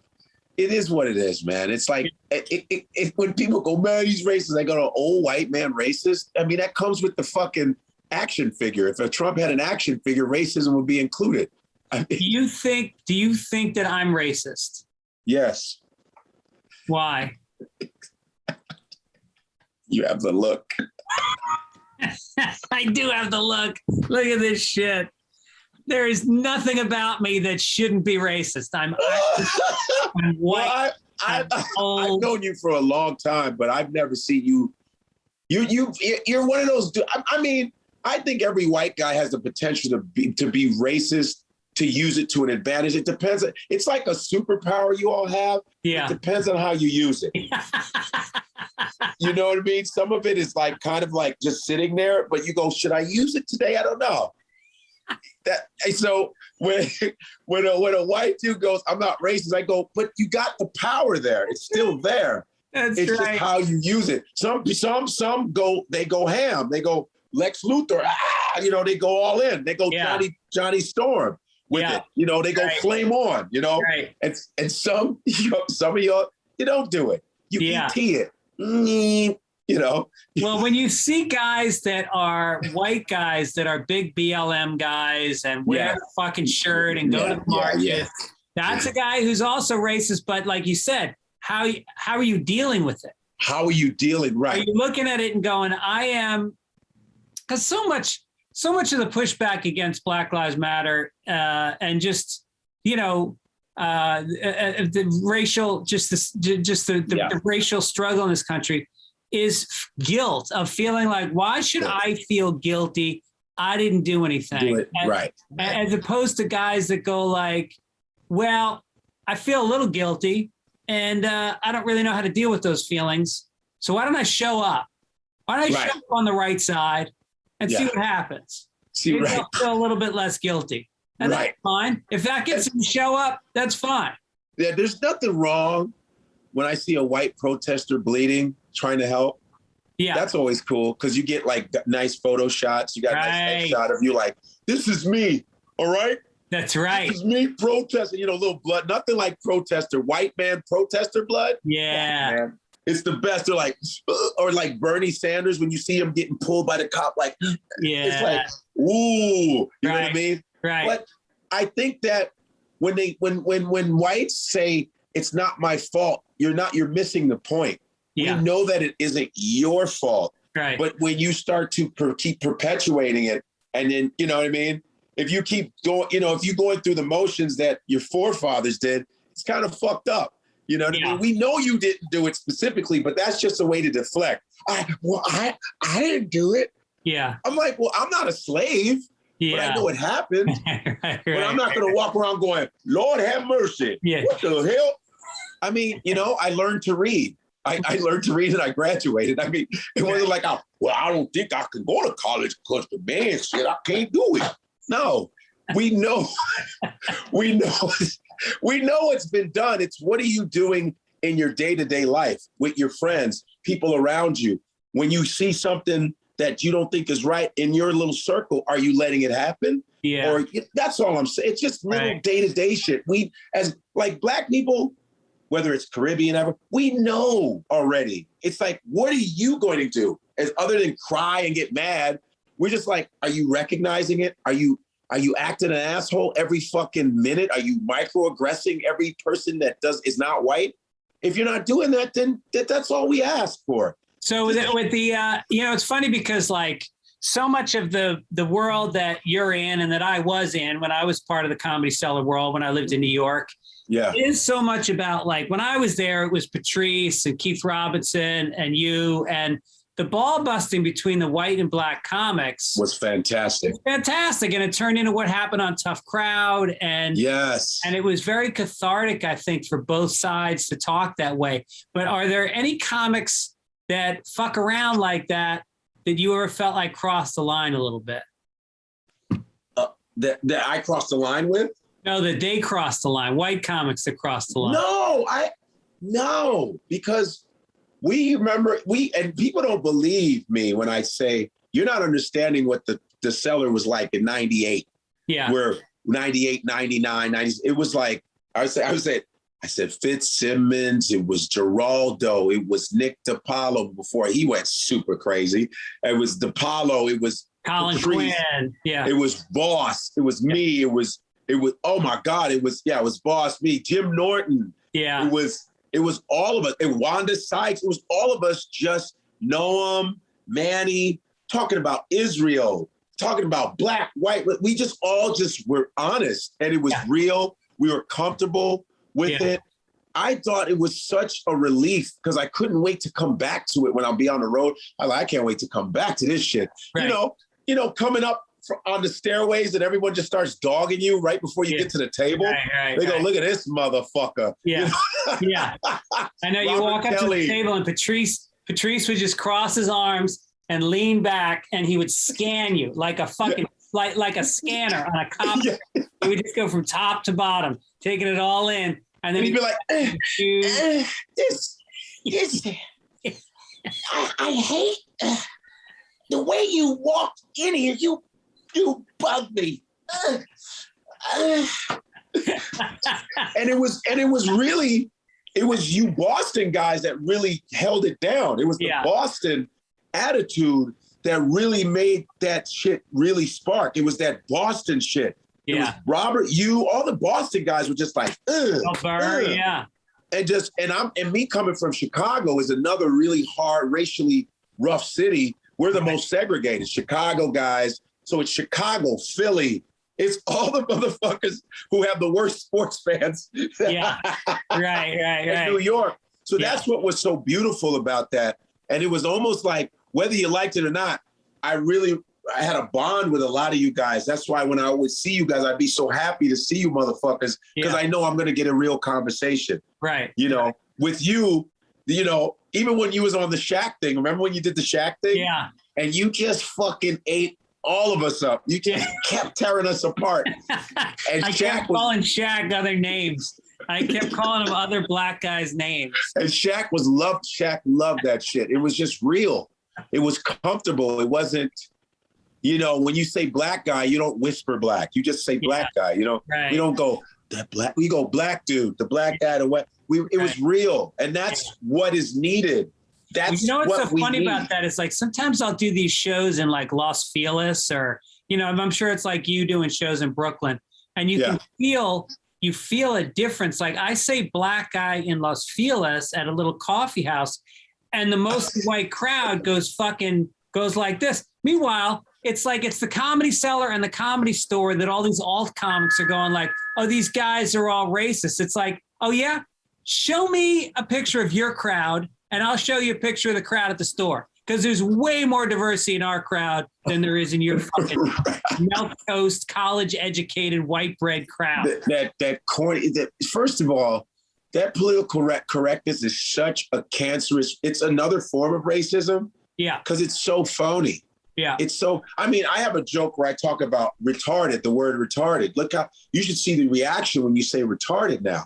[SPEAKER 2] it is what it is, man. It's like when people go, man, he's racist, they go to old white man racist. I mean, that comes with the fucking action figure. If a Trump had an action figure, racism would be included. I mean,
[SPEAKER 3] do you think that I'm racist?
[SPEAKER 2] Yes.
[SPEAKER 3] Why?
[SPEAKER 2] You have the look.
[SPEAKER 3] I do have the look. Look at this shit. There is nothing about me that shouldn't be racist. I'm white.
[SPEAKER 2] Well, I've known you for a long time, but I've never seen you. You're one of those. I mean, I think every white guy has the potential to be racist, to use it to an advantage. It depends. It's like a superpower you all have.
[SPEAKER 3] Yeah.
[SPEAKER 2] It depends on how you use it. You know what I mean? Some of it is like kind of like just sitting there, but you go, should I use it today? I don't know. So when a white dude goes, I'm not racist, I go, but you got the power there. It's still there. It's right. Just how you use it. Some go, they go ham. They go Lex Luthor. They go all in. They go Johnny Storm with it. They go flame on.
[SPEAKER 3] Right.
[SPEAKER 2] And some of y'all, you don't do it. You ET it. Well,
[SPEAKER 3] when you see guys that are white guys that are big BLM guys and wear the fucking shirt and go to the market, that's a guy who's also racist. But like you said, how are you dealing with it?
[SPEAKER 2] How are you dealing? Right.
[SPEAKER 3] Are you looking at it and going, I am, because so much of the pushback against Black Lives Matter and just, the racial, the racial struggle in this country is guilt of feeling like, why should I feel guilty? I didn't do anything.
[SPEAKER 2] Right.
[SPEAKER 3] As opposed to guys that go like, well, I feel a little guilty and I don't really know how to deal with those feelings. So why don't I show up? Why don't I show up on the right side and see what happens? Maybe I'll feel a little bit less guilty. And that's fine. If that gets him to show up, that's fine.
[SPEAKER 2] Yeah, there's nothing wrong when I see a white protester bleeding, trying to help.
[SPEAKER 3] Yeah.
[SPEAKER 2] That's always cool because you get like nice photo shots. You got a nice shot of you like, this is me, all right?
[SPEAKER 3] That's right.
[SPEAKER 2] This is me protesting, little blood. Nothing like protester, white man protester blood.
[SPEAKER 3] Yeah.
[SPEAKER 2] Man. It's the best. They're like, or like Bernie Sanders when you see him getting pulled by the cop, like, it's like, ooh, you know what I mean?
[SPEAKER 3] Right.
[SPEAKER 2] But I think that when whites say it's not my fault, you're missing the point.
[SPEAKER 3] Yeah.
[SPEAKER 2] We know that it isn't your fault.
[SPEAKER 3] Right.
[SPEAKER 2] But when you start to keep perpetuating it, and then, you know what I mean? If you keep going, if you're going through the motions that your forefathers did, it's kind of fucked up. You know what I mean? We know you didn't do it specifically, but that's just a way to deflect. I didn't do it.
[SPEAKER 3] Yeah.
[SPEAKER 2] I'm like, well, I'm not a slave.
[SPEAKER 3] Yeah.
[SPEAKER 2] But I know it happened.
[SPEAKER 3] Right,
[SPEAKER 2] but I'm not going to walk around going, Lord have mercy.
[SPEAKER 3] Yeah.
[SPEAKER 2] What the hell? I mean, I learned to read. I learned to read and I graduated. I mean, it wasn't like, I don't think I can go to college because the man said I can't do it. No, we know it's been done. It's what are you doing in your day-to-day life with your friends, people around you? When you see something that you don't think is right in your little circle, are you letting it happen?
[SPEAKER 3] Yeah.
[SPEAKER 2] Or that's all I'm saying. It's just little day-to-day shit. We, as like Black people, whether it's Caribbean ever, we know already. It's like, what are you going to do? As other than cry and get mad, we're just like, are you recognizing it? Are you acting an asshole every fucking minute? Are you microaggressing every person that is not white? If you're not doing that, then that's all we ask for.
[SPEAKER 3] So with the it's funny because like so much of the world that you're in and that I was in when I was part of the Comedy Cellar world when I lived in New York, is so much about like when I was there, it was Patrice and Keith Robinson and you, and the ball busting between the white and Black comics
[SPEAKER 2] was fantastic.
[SPEAKER 3] And it turned into what happened on Tough Crowd. And and it was very cathartic, I think, for both sides to talk that way. But are there any comics that fuck around like that you ever felt like crossed the line a little bit?
[SPEAKER 2] That I crossed the line with?
[SPEAKER 3] No, that they crossed the line. White comics that crossed the line.
[SPEAKER 2] No, because and people don't believe me when I say you're not understanding what the Cellar was like in 98.
[SPEAKER 3] Yeah.
[SPEAKER 2] Where 98, 99, 90, it was like, I would say I said Fitzsimmons, it was Geraldo, it was Nick DiPaolo before he went super crazy. It was DiPaolo, it was
[SPEAKER 3] Colin
[SPEAKER 2] Patrice,
[SPEAKER 3] Quinn, yeah.
[SPEAKER 2] It was Boss, it was me, it was oh my God, it was Boss, me, Jim Norton.
[SPEAKER 3] Yeah.
[SPEAKER 2] It was all of us. And Wanda Sykes, it was all of us, just Noam, Manny, talking about Israel, talking about black, white. We just all just were honest, and it was real. We were comfortable with it. I thought it was such a relief because I couldn't wait to come back to it when I'll be on the road. I can't wait to come back to this shit. Right. You know, coming up on the stairways and everyone just starts dogging you right before you get to the table. They go, look at this motherfucker.
[SPEAKER 3] Yeah. Yeah. I know you walk up to the table and Patrice would just cross his arms and lean back and he would scan you like a fucking, like a scanner on a cop. He would just go from top to bottom, taking it all in. And then
[SPEAKER 2] he'd be like, I hate the way you walked in here. You bugged me. And it was you Boston guys that really held it down. It was the Boston attitude that really made that shit really spark. It was that Boston shit. It was Robert, all the Boston guys were just like,
[SPEAKER 3] yeah.
[SPEAKER 2] And me coming from Chicago is another really hard, racially rough city. We're the most segregated Chicago guys. So it's Chicago, Philly. It's all the motherfuckers who have the worst sports fans.
[SPEAKER 3] Yeah, right.
[SPEAKER 2] New York. So that's what was so beautiful about that. And it was almost like, whether you liked it or not, I had a bond with a lot of you guys. That's why when I would see you guys, I'd be so happy to see you motherfuckers because I know I'm going to get a real conversation.
[SPEAKER 3] Right.
[SPEAKER 2] You know, with you, even when you was on the Shaq thing, remember when you did the Shaq thing?
[SPEAKER 3] Yeah.
[SPEAKER 2] And you just fucking ate all of us up. You just kept tearing us apart. And
[SPEAKER 3] I kept calling Shaq other names. I kept calling him other black guys' names.
[SPEAKER 2] And Shaq loved that shit. It was just real. It was comfortable. It wasn't, when you say black guy, you don't whisper black. You just say black guy. We don't go that black. We go black dude, the black guy. It was real, and that's what is needed. That's
[SPEAKER 3] what's
[SPEAKER 2] what
[SPEAKER 3] so funny about that is like sometimes I'll do these shows in like Los Feliz or I'm sure it's like you doing shows in Brooklyn, and you can feel a difference. Like I say black guy in Los Feliz at a little coffee house, and the most white crowd goes like this. Meanwhile, it's like it's the Comedy Cellar and the Comedy Store that all these alt comics are going like, oh, these guys are all racist. It's like, oh yeah, show me a picture of your crowd and I'll show you a picture of the crowd at the store. Because there's way more diversity in our crowd than there is in your fucking milk toast, college-educated, white bread crowd.
[SPEAKER 2] That corny. First of all, that political correctness is such a cancerous. It's another form of racism.
[SPEAKER 3] Yeah.
[SPEAKER 2] Because it's so phony.
[SPEAKER 3] Yeah.
[SPEAKER 2] It's so. I mean, I have a joke where I talk about retarded. The word retarded. Look how you should see the reaction when you say retarded. Now,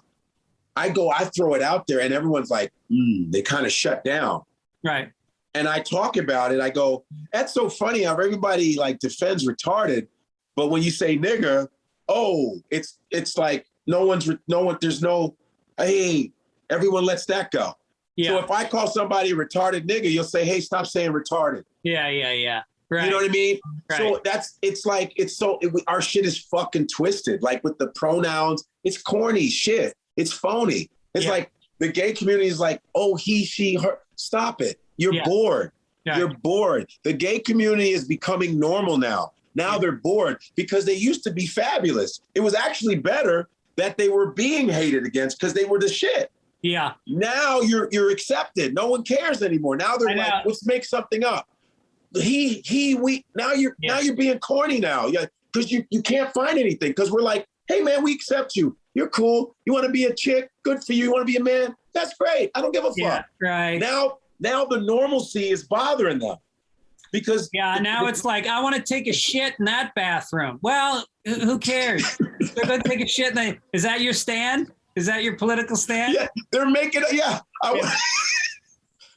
[SPEAKER 2] I throw it out there, and everyone's like, they kind of shut down.
[SPEAKER 3] Right.
[SPEAKER 2] And I talk about it. I go, that's so funny how everybody like defends retarded, but when you say nigger, it's like hey, everyone lets that go. Yeah. So if I call somebody a retarded nigger, you'll say, hey, stop saying retarded.
[SPEAKER 3] Yeah. Right.
[SPEAKER 2] You know what I mean?
[SPEAKER 3] Right.
[SPEAKER 2] So our shit is fucking twisted. Like with the pronouns, it's corny shit. It's phony. It's like the gay community is like, oh, he, she, her. Stop it. You're bored. Yeah. You're bored. The gay community is becoming normal now. Now they're bored because they used to be fabulous. It was actually better that they were being hated against because they were the shit.
[SPEAKER 3] Yeah.
[SPEAKER 2] Now you're accepted. No one cares anymore. Now they're like, let's make something up. We. Now you're being corny now. Yeah, because you can't find anything because we're like, hey man, we accept you. You're cool. You want to be a chick? Good for you. You want to be a man? That's great. I don't give a fuck.
[SPEAKER 3] Yeah, right.
[SPEAKER 2] Now the normalcy is bothering them because
[SPEAKER 3] now it's like, I want to take a shit in that bathroom. Well, who cares? They're going to take a shit. Is that your stand? Is that your political stand?
[SPEAKER 2] Yeah, they're making it. Yeah.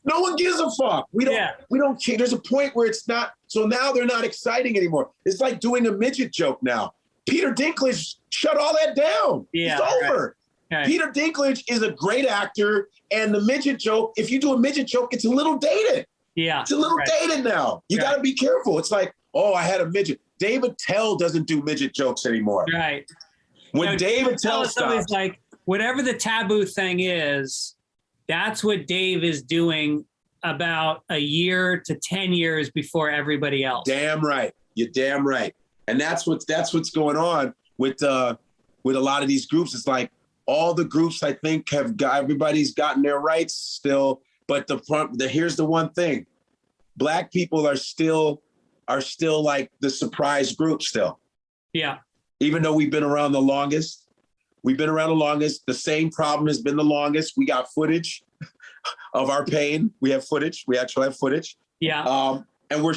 [SPEAKER 2] No one gives a fuck. We don't care. There's a point where it's not. So now they're not exciting anymore. It's like doing a midget joke now. Peter Dinklage shut all that down.
[SPEAKER 3] Yeah,
[SPEAKER 2] it's over.
[SPEAKER 3] Right. Right.
[SPEAKER 2] Peter Dinklage is a great actor, and the midget joke, if you do a midget joke, it's a little dated.
[SPEAKER 3] Yeah.
[SPEAKER 2] It's a little dated now. You got to be careful. It's like, oh, I had a midget. Dave Attell doesn't do midget jokes anymore.
[SPEAKER 3] Right.
[SPEAKER 2] When Dave Attell stops.
[SPEAKER 3] Like, whatever the taboo thing is, that's what Dave is doing about a year to 10 years before everybody else.
[SPEAKER 2] Damn right. You're damn right. And that's what's going on with a lot of these groups. It's like all the groups, I think, everybody's gotten their rights still. But here's the one thing. Black people are still like the surprise group still.
[SPEAKER 3] Yeah.
[SPEAKER 2] Even though we've been around the longest. The same problem has been the longest. We got footage of our pain. We have footage. We actually have footage.
[SPEAKER 3] Yeah.
[SPEAKER 2] And we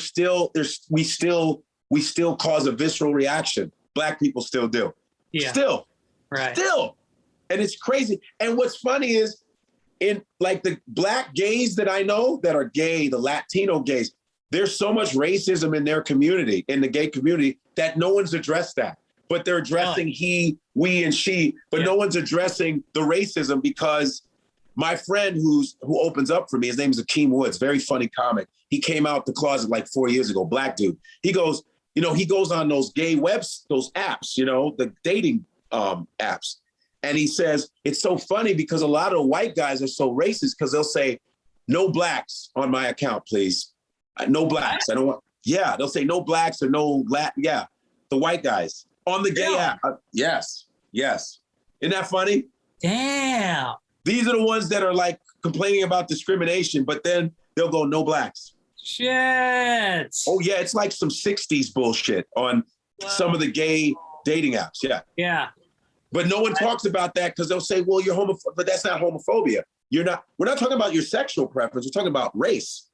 [SPEAKER 2] still cause a visceral reaction. Black people still do.
[SPEAKER 3] Yeah.
[SPEAKER 2] Still.
[SPEAKER 3] Right.
[SPEAKER 2] Still. And it's crazy. And what's funny is in like the black gays that I know that are gay, the Latino gays, there's so much racism in their community, in the gay community, that no one's addressed that. But they're addressing he, we, and she, but no one's addressing the racism because my friend who opens up for me, his name is Akeem Woods, very funny comic. He came out the closet like 4 years ago, black dude. He goes, he goes on those gay webs, those apps, the dating apps. And he says, it's so funny because a lot of white guys are so racist because they'll say, no blacks on my account, please. No blacks. I don't want, they'll say no blacks or no Latin. Yeah, the white guys on the gay app. Yes. Isn't that funny?
[SPEAKER 3] Damn.
[SPEAKER 2] These are the ones that are like complaining about discrimination, but then they'll go, no blacks.
[SPEAKER 3] Shit.
[SPEAKER 2] Oh, yeah, it's like some 60s bullshit on some of the gay dating apps. Yeah.
[SPEAKER 3] Yeah.
[SPEAKER 2] But no one talks about that because they'll say, well, you're homophobic, but that's not homophobia. We're not talking about your sexual preference. We're talking about race.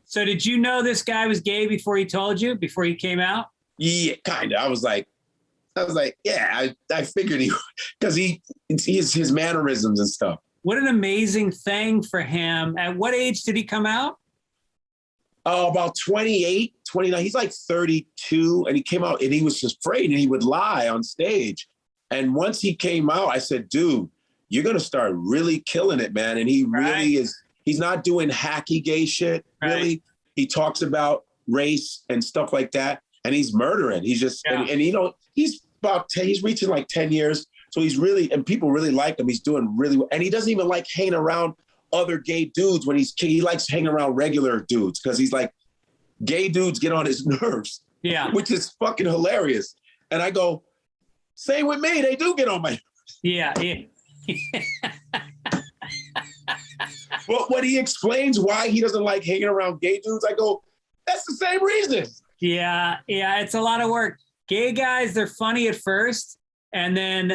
[SPEAKER 3] So did you know this guy was gay before he told you, before he came out?
[SPEAKER 2] Yeah, kind of. I was like, yeah, I figured because his mannerisms and stuff.
[SPEAKER 3] What an amazing thing for him. At what age did he come out?
[SPEAKER 2] About 28, 29. He's like 32. And he came out and he was just afraid and he would lie on stage. And once he came out, I said, dude, you're going to start really killing it, man. And he really is. He's not doing hacky gay shit, really. Right. He talks about race and stuff like that. And he's murdering. He's just, and he's about 10, he's reaching like 10 years. So he's really, and people really like him. He's doing really well. And he doesn't even like hanging around other gay dudes when he likes hanging around regular dudes because he's like, gay dudes get on his nerves.
[SPEAKER 3] Yeah.
[SPEAKER 2] Which is fucking hilarious. And I go, same with me. They do get on my nerves.
[SPEAKER 3] Yeah.
[SPEAKER 2] Well, when he explains why he doesn't like hanging around gay dudes, I go, that's the same reason. Yeah.
[SPEAKER 3] It's a lot of work. Gay guys, they're funny at first, and then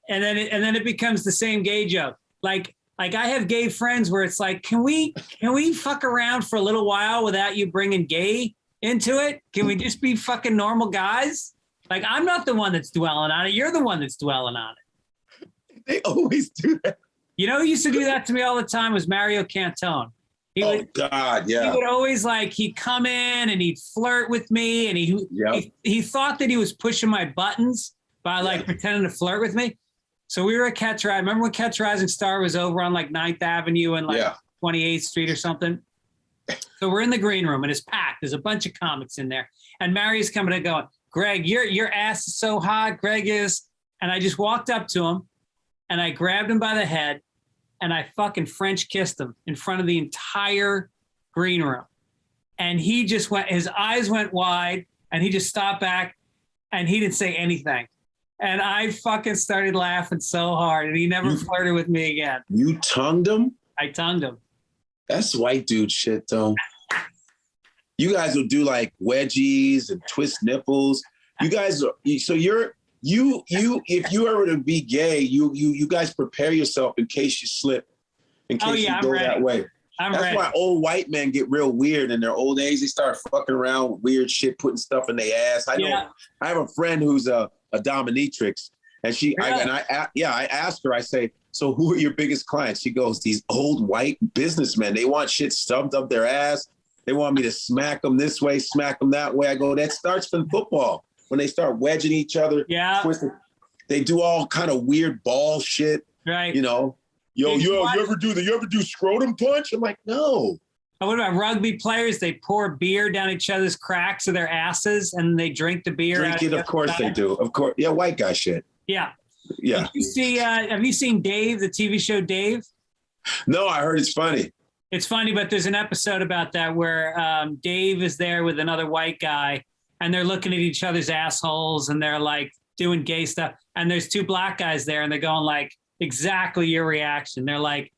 [SPEAKER 3] it becomes the same gay joke. Like I have gay friends where it's like, can we fuck around for a little while without you bringing gay into it? Can we just be fucking normal guys? Like, I'm not the one that's dwelling on it. You're the one that's dwelling on it.
[SPEAKER 2] They always do that.
[SPEAKER 3] You know who used to do that to me all the time was Mario Cantone.
[SPEAKER 2] God, yeah.
[SPEAKER 3] He would always he'd come in and he'd flirt with me, and he thought that he was pushing my buttons by pretending to flirt with me. So we were at Catch Rising. Remember when Catch Rising Star was over on 9th Avenue and 28th Street or something? So we're in the green room and it's packed. There's a bunch of comics in there. And Mario's coming and going, Greg, your ass is so hot. Greg is. And I just walked up to him and I grabbed him by the head and I fucking French kissed him in front of the entire green room. And he just his eyes went wide and he just stopped back and he didn't say anything. And I fucking started laughing so hard and he never flirted with me again.
[SPEAKER 2] You tongued him?
[SPEAKER 3] I tongued him.
[SPEAKER 2] That's white dude shit though. You guys will do wedgies and twist nipples. You guys are, so you're, if you ever to be gay, you guys prepare yourself in case you slip, in case you go that way. That's why old white men get real weird in their old age. They start fucking around with weird shit, putting stuff in their ass. I have a friend who's a dominatrix, and I asked her, I say, so who are your biggest clients? She goes, these old white businessmen. They want shit stuffed up their ass. They want me to smack them this way, smack them that way. I go, that starts from football. When they start wedging each other, twisting, they do all kind of weird ball shit.
[SPEAKER 3] Right.
[SPEAKER 2] You know, you ever do scrotum punch? I'm like, no.
[SPEAKER 3] Oh, what about rugby players? They pour beer down each other's cracks of their asses and they drink the beer.
[SPEAKER 2] Drink it, of course they do. Of course. Yeah, white guy shit.
[SPEAKER 3] Yeah.
[SPEAKER 2] Yeah.
[SPEAKER 3] Have you seen Dave, the TV show Dave?
[SPEAKER 2] No, I heard it's funny.
[SPEAKER 3] It's funny, but there's an episode about that where Dave is there with another white guy and they're looking at each other's assholes and they're like doing gay stuff. And there's two black guys there and they're going like exactly your reaction. They're like,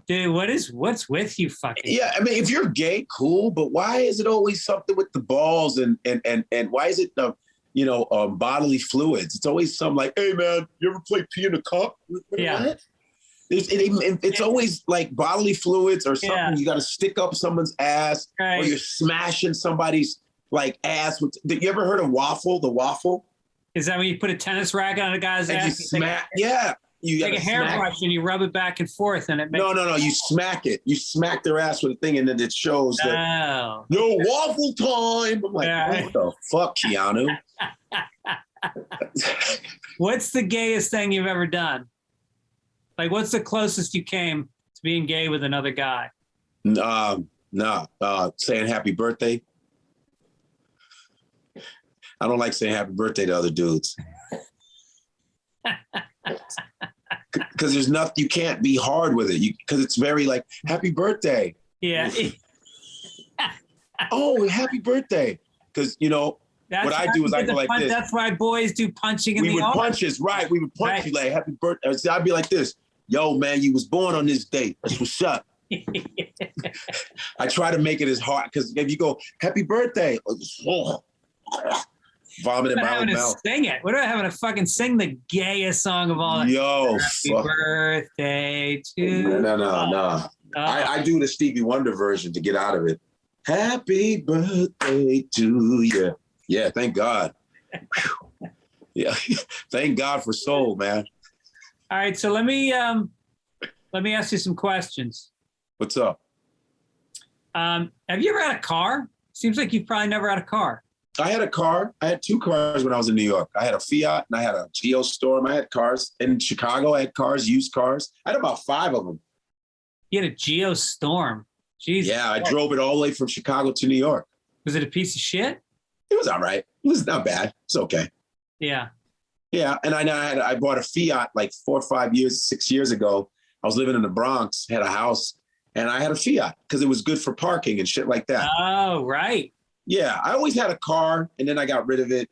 [SPEAKER 3] dude, what's with you fucking?
[SPEAKER 2] Yeah, I mean, if you're gay, cool, but why is it always something with the balls and why is it bodily fluids? It's always something like, hey man, you ever play pee in a cup?
[SPEAKER 3] Yeah.
[SPEAKER 2] What? It's always like bodily fluids or something. Yeah. You got to stick up someone's ass, right. Or you're smashing somebody's like ass. You ever heard of waffle? The waffle?
[SPEAKER 3] Is that when you put a tennis racket on a guy's
[SPEAKER 2] and
[SPEAKER 3] ass?
[SPEAKER 2] You smack. Yeah. You
[SPEAKER 3] take a hairbrush and you rub it back and forth, and it makes
[SPEAKER 2] no. You smack it. You smack their ass with a thing, and then it shows that waffle time. I'm like, what the fuck, Keanu?
[SPEAKER 3] What's the gayest thing you've ever done? Like, what's the closest you came to being gay with another guy?
[SPEAKER 2] Saying happy birthday. I don't like saying happy birthday to other dudes. Because there's nothing, you can't be hard with it. Because it's very like, happy birthday.
[SPEAKER 3] Yeah.
[SPEAKER 2] Oh, happy birthday. Because, what I do is I go like this.
[SPEAKER 3] That's why boys do punching in the arm.
[SPEAKER 2] We would punch us, right. We would punch you like, happy birthday. So I'd be like this. Yo, man, you was born on this date. That's what's up. I try to make it as hard. Because if you go, happy birthday. Vomit in my own mouth.
[SPEAKER 3] Sing it. What are I having to fucking sing the gayest song of all?
[SPEAKER 2] Yo,
[SPEAKER 3] happy birthday to
[SPEAKER 2] No. I do the Stevie Wonder version to get out of it. Happy birthday to you. Yeah, thank God. Yeah, thank God for soul, man.
[SPEAKER 3] All right, so let me ask you some questions.
[SPEAKER 2] What's up?
[SPEAKER 3] Have you ever had a car? Seems like you've probably never had a car.
[SPEAKER 2] I had a car. I had two cars when I was in New York. I had a Fiat and I had a Geostorm. I had cars. In Chicago, I had cars, used cars. I had about 5 of them.
[SPEAKER 3] You had a Geostorm. Jesus.
[SPEAKER 2] Yeah, I drove it all the way from Chicago to New York.
[SPEAKER 3] Was it a piece of shit?
[SPEAKER 2] It was all right. It was not bad. It's okay.
[SPEAKER 3] Yeah.
[SPEAKER 2] Yeah, and I bought a Fiat like 6 years ago. I was living in the Bronx, had a house, and I had a Fiat because it was good for parking and shit like that.
[SPEAKER 3] Oh, right.
[SPEAKER 2] Yeah, I always had a car, and then I got rid of it,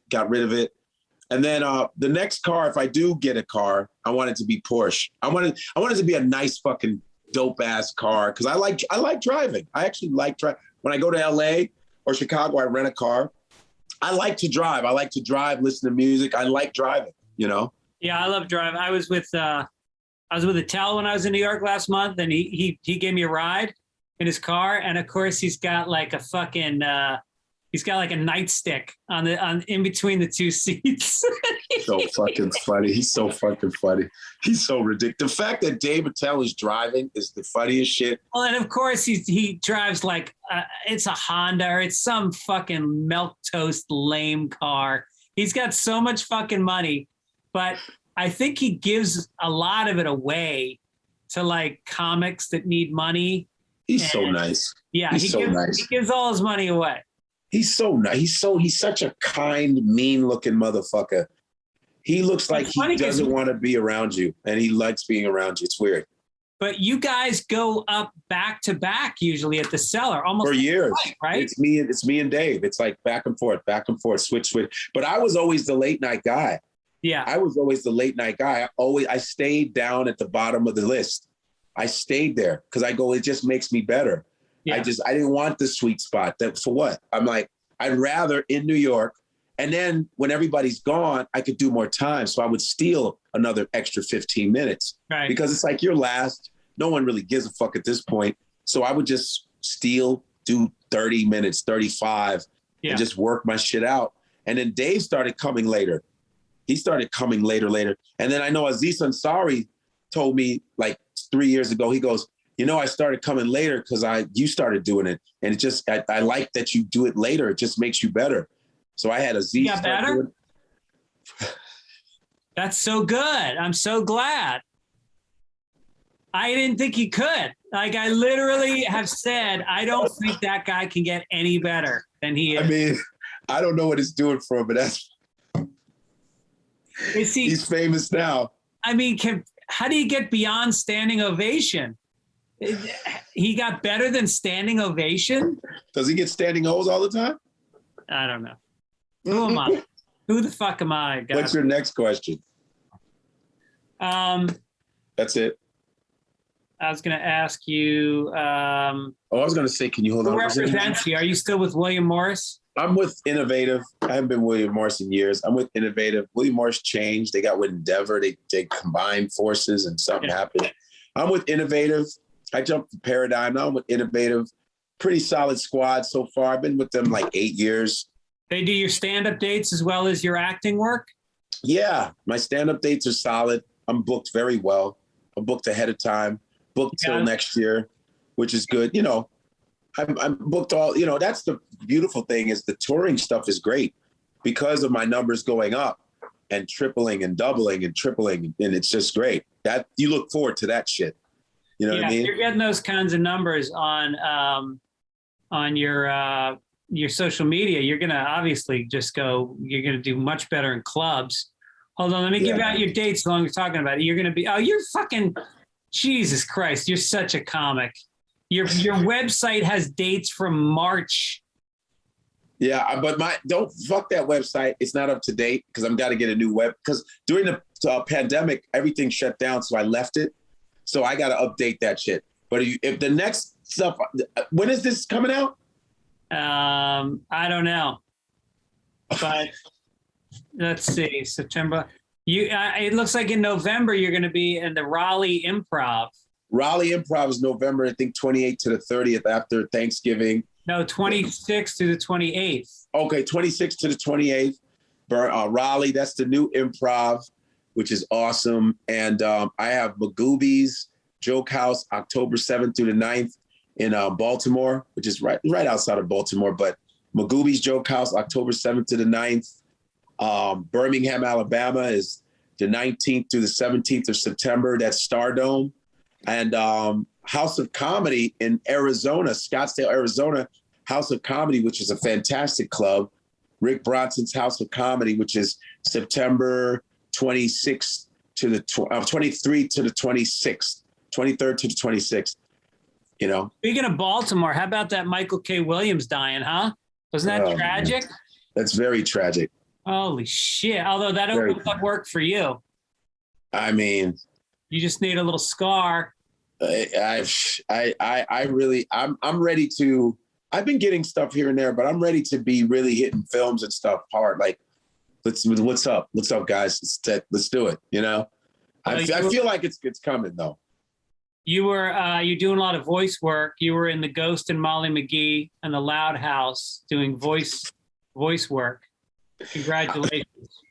[SPEAKER 2] got rid of it. And then the next car, if I do get a car, I want it to be Porsche. I want it to be a nice fucking dope-ass car because I like driving. I actually like driving. When I go to LA or Chicago, I rent a car. I like to drive. I like to drive, listen to music. I like driving, Yeah,
[SPEAKER 3] I love driving. I was with Attell when I was in New York last month, and he gave me a ride in his car, and of course he's got like a fucking nightstick on in between the two seats.
[SPEAKER 2] So fucking funny. He's so fucking funny. He's so ridiculous. The fact that Dave Attell is driving is the funniest shit.
[SPEAKER 3] Well, and of course he drives like it's a Honda or it's some fucking milquetoast lame car. He's got so much fucking money, but I think he gives a lot of it away to like comics that need money.
[SPEAKER 2] He's so nice.
[SPEAKER 3] Yeah,
[SPEAKER 2] he's so nice.
[SPEAKER 3] He gives all his money away.
[SPEAKER 2] He's so nice. He's such a kind, mean-looking motherfucker. He looks like he doesn't want to be around you, and he likes being around you. It's weird.
[SPEAKER 3] But you guys go up back to back usually at the Cellar almost
[SPEAKER 2] for years,
[SPEAKER 3] right?
[SPEAKER 2] It's me and Dave. It's like back and forth, switch. But I was always the late night guy.
[SPEAKER 3] Yeah,
[SPEAKER 2] I was always the late night guy. I stayed down at the bottom of the list. I stayed there because I go, it just makes me better. Yeah. I didn't want the sweet spot. That for what? I'm like, I'd rather in New York. And then when everybody's gone, I could do more time. So I would steal another extra 15 minutes.
[SPEAKER 3] Right.
[SPEAKER 2] Because it's like you're last. No one really gives a fuck at this point. So I would just steal, do 30 minutes, 35, and just work my shit out. And then Dave started coming later. He started coming later. And then I know Aziz Ansari told me like 3 years ago, he goes, I started coming later because you started doing it. And it just, I like that you do it later. It just makes you better. So I had Aziz.
[SPEAKER 3] Yeah, better? That's so good. I'm so glad. I didn't think he could. Like, I literally have said, I don't think that guy can get any better than he is.
[SPEAKER 2] I mean, I don't know what it's doing for him, but he's famous now.
[SPEAKER 3] I mean, how do you get beyond standing ovation? He got better than standing ovation?
[SPEAKER 2] Does he get standing O's all the time?
[SPEAKER 3] I don't know. Who am I? Who the fuck am I, guys?
[SPEAKER 2] What's your next question? That's it.
[SPEAKER 3] I was going to ask you.
[SPEAKER 2] I was going to say, can you hold on?
[SPEAKER 3] Who represents you? Are you still with William Morris?
[SPEAKER 2] I'm with Innovative. I haven't been William Morris in years. I'm with Innovative. William Morris changed. They got with Endeavor. They combined forces and something happened. I'm with Innovative. I jumped to Paradigm. Now I'm with Innovative. Pretty solid squad so far. I've been with them like 8 years.
[SPEAKER 3] They do your stand-up dates as well as your acting work?
[SPEAKER 2] Yeah, my stand-up dates are solid. I'm booked very well. I'm booked ahead of time. Booked till next year, which is good. You know, I'm booked all, you know, that's the beautiful thing is the touring stuff is great because of my numbers going up and tripling and doubling and tripling. And it's just great. That you look forward to that shit. You know what I mean?
[SPEAKER 3] You're getting those kinds of numbers on your social media. You're going to obviously you're going to do much better in clubs. Hold on. Let me give out your dates while we're talking about it. You're going to be, you're fucking, Jesus Christ. You're such a comic. Your website has dates from March. Yeah,
[SPEAKER 2] but don't fuck that website. It's not up to date because I've got to get a new web because during the pandemic, everything shut down. So I left it. So I got to update that shit. But if the next stuff, when is this coming out?
[SPEAKER 3] I don't know, but let's see, September. It looks like in November you're going to be in the Raleigh Improv.
[SPEAKER 2] Raleigh Improv is November, I think 28th to the 30th after Thanksgiving.
[SPEAKER 3] No, 26th to the 28th.
[SPEAKER 2] Okay, 26th to the 28th. Raleigh, that's the new Improv, which is awesome. And I have Magooby's Joke House, October 7th through the 9th in Baltimore, which is right outside of Baltimore. But Magooby's Joke House, October 7th to the 9th. Birmingham, Alabama is the 19th through the 17th of September. That's Stardome. And House of Comedy in Arizona, Scottsdale, Arizona, House of Comedy, which is a fantastic club. Rick Bronson's House of Comedy, which is September 26th to the 23 to the 26th, 23rd to the 26th. You know.
[SPEAKER 3] Speaking of Baltimore, how about that Michael K. Williams dying, huh? Wasn't that tragic?
[SPEAKER 2] Man. That's very tragic.
[SPEAKER 3] Holy shit. Although that opens up work for you.
[SPEAKER 2] I mean,
[SPEAKER 3] you just need a little scar.
[SPEAKER 2] I'm ready to, I've been getting stuff here and there, but I'm ready to be really hitting films and stuff hard. Like, what's up? What's up, guys? Let's do it. You know, I feel like it's coming though.
[SPEAKER 3] You're doing a lot of voice work. You were in The Ghost and Molly McGee and The Loud House doing voice work. Congratulations.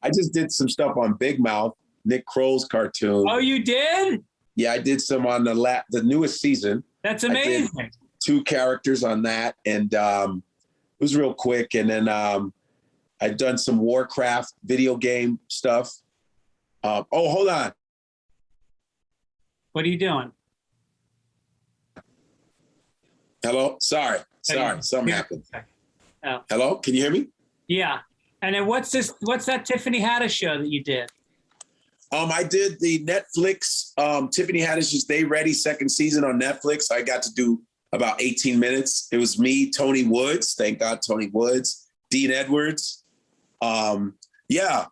[SPEAKER 2] I just did some stuff on Big Mouth, Nick Kroll's cartoon.
[SPEAKER 3] Oh, you did?
[SPEAKER 2] Yeah, I did some on the newest season.
[SPEAKER 3] That's amazing. I did
[SPEAKER 2] 2 characters on that, and it was real quick. And then I've done some Warcraft video game stuff. Hold on.
[SPEAKER 3] What are you doing?
[SPEAKER 2] Hello? Sorry. Something happened.
[SPEAKER 3] Oh.
[SPEAKER 2] Hello? Can you hear me?
[SPEAKER 3] Yeah. And then what's that Tiffany Haddish show that you did?
[SPEAKER 2] I did the Netflix Tiffany Haddish's They Ready second season on Netflix. I got to do about 18 minutes. It was me, Tony Woods. Thank God, Tony Woods. Dean Edwards. Yeah.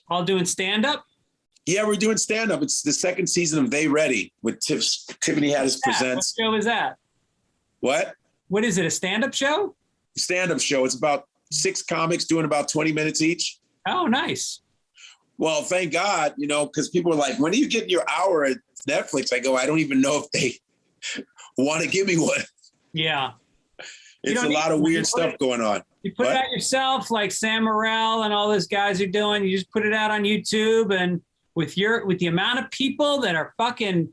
[SPEAKER 3] All doing stand-up?
[SPEAKER 2] Yeah, we're doing stand-up. It's the second season of They Ready with Tiffany Haddish Presents.
[SPEAKER 3] What show is that?
[SPEAKER 2] What?
[SPEAKER 3] What is it, a stand-up show?
[SPEAKER 2] Stand-up show. It's about 6 comics doing about 20 minutes each.
[SPEAKER 3] Oh, nice.
[SPEAKER 2] Well, thank God, you know, because people are like, when are you getting your hour at Netflix? I go, I don't even know if they want to give me one.
[SPEAKER 3] Yeah.
[SPEAKER 2] It's a lot of weird stuff going on.
[SPEAKER 3] You put it out yourself like Sam Morril and all those guys are doing. You just put it out on YouTube, and with the amount of people that are fucking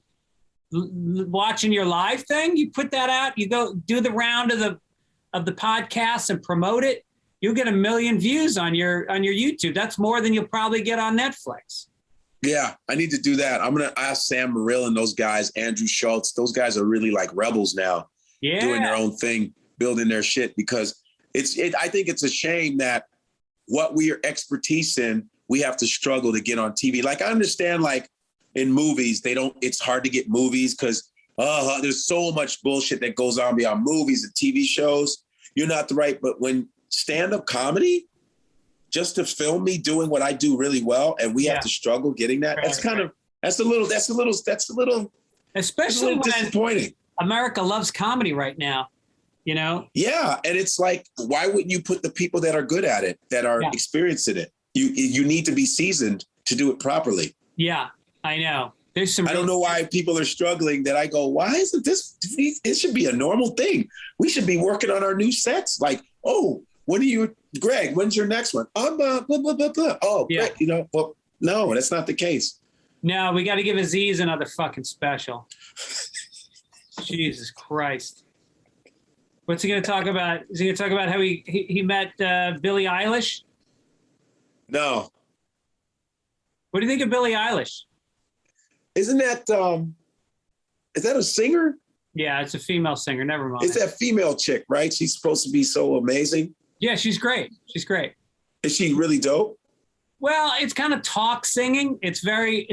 [SPEAKER 3] watching your live thing, you put that out, you go do the round of the podcast and promote it. you'll get 1 million views on your YouTube. That's more than you'll probably get on Netflix.
[SPEAKER 2] Yeah, I need to do that. I'm going to ask Sam Morrill and those guys, Andrew Schultz. Those guys are really like rebels now, doing their own thing, building their shit, because I think it's a shame that what we are expertise in, we have to struggle to get on TV. Like, I understand, like, in movies, it's hard to get movies because there's so much bullshit that goes on beyond movies and TV shows. You're not the right, but when stand-up comedy, just to film me doing what I do really well, and we have to struggle getting that. That's a little
[SPEAKER 3] especially when
[SPEAKER 2] disappointing.
[SPEAKER 3] America loves comedy right now, you know?
[SPEAKER 2] Yeah. And it's like, why wouldn't you put the people that are good at it, that are experienced in it? You need to be seasoned to do it properly.
[SPEAKER 3] Yeah, I know.
[SPEAKER 2] I don't know why people are struggling, that I go, why isn't this? It should be a normal thing. We should be working on our new sets. Like, oh, Greg, when's your next one? Blah, blah, blah, blah. Oh, yeah. Great. Well, no, that's not the case.
[SPEAKER 3] No, we got to give Aziz another fucking special. Jesus Christ. What's he going to talk about? Is he going to talk about how he met Billie Eilish?
[SPEAKER 2] No.
[SPEAKER 3] What do you think of Billie Eilish?
[SPEAKER 2] Isn't that, is that a singer?
[SPEAKER 3] Yeah, it's a female singer. Never mind.
[SPEAKER 2] It's that female chick, right? She's supposed to be so amazing.
[SPEAKER 3] Yeah, she's great. She's great.
[SPEAKER 2] Is she really dope?
[SPEAKER 3] Well, it's kind of talk singing. It's very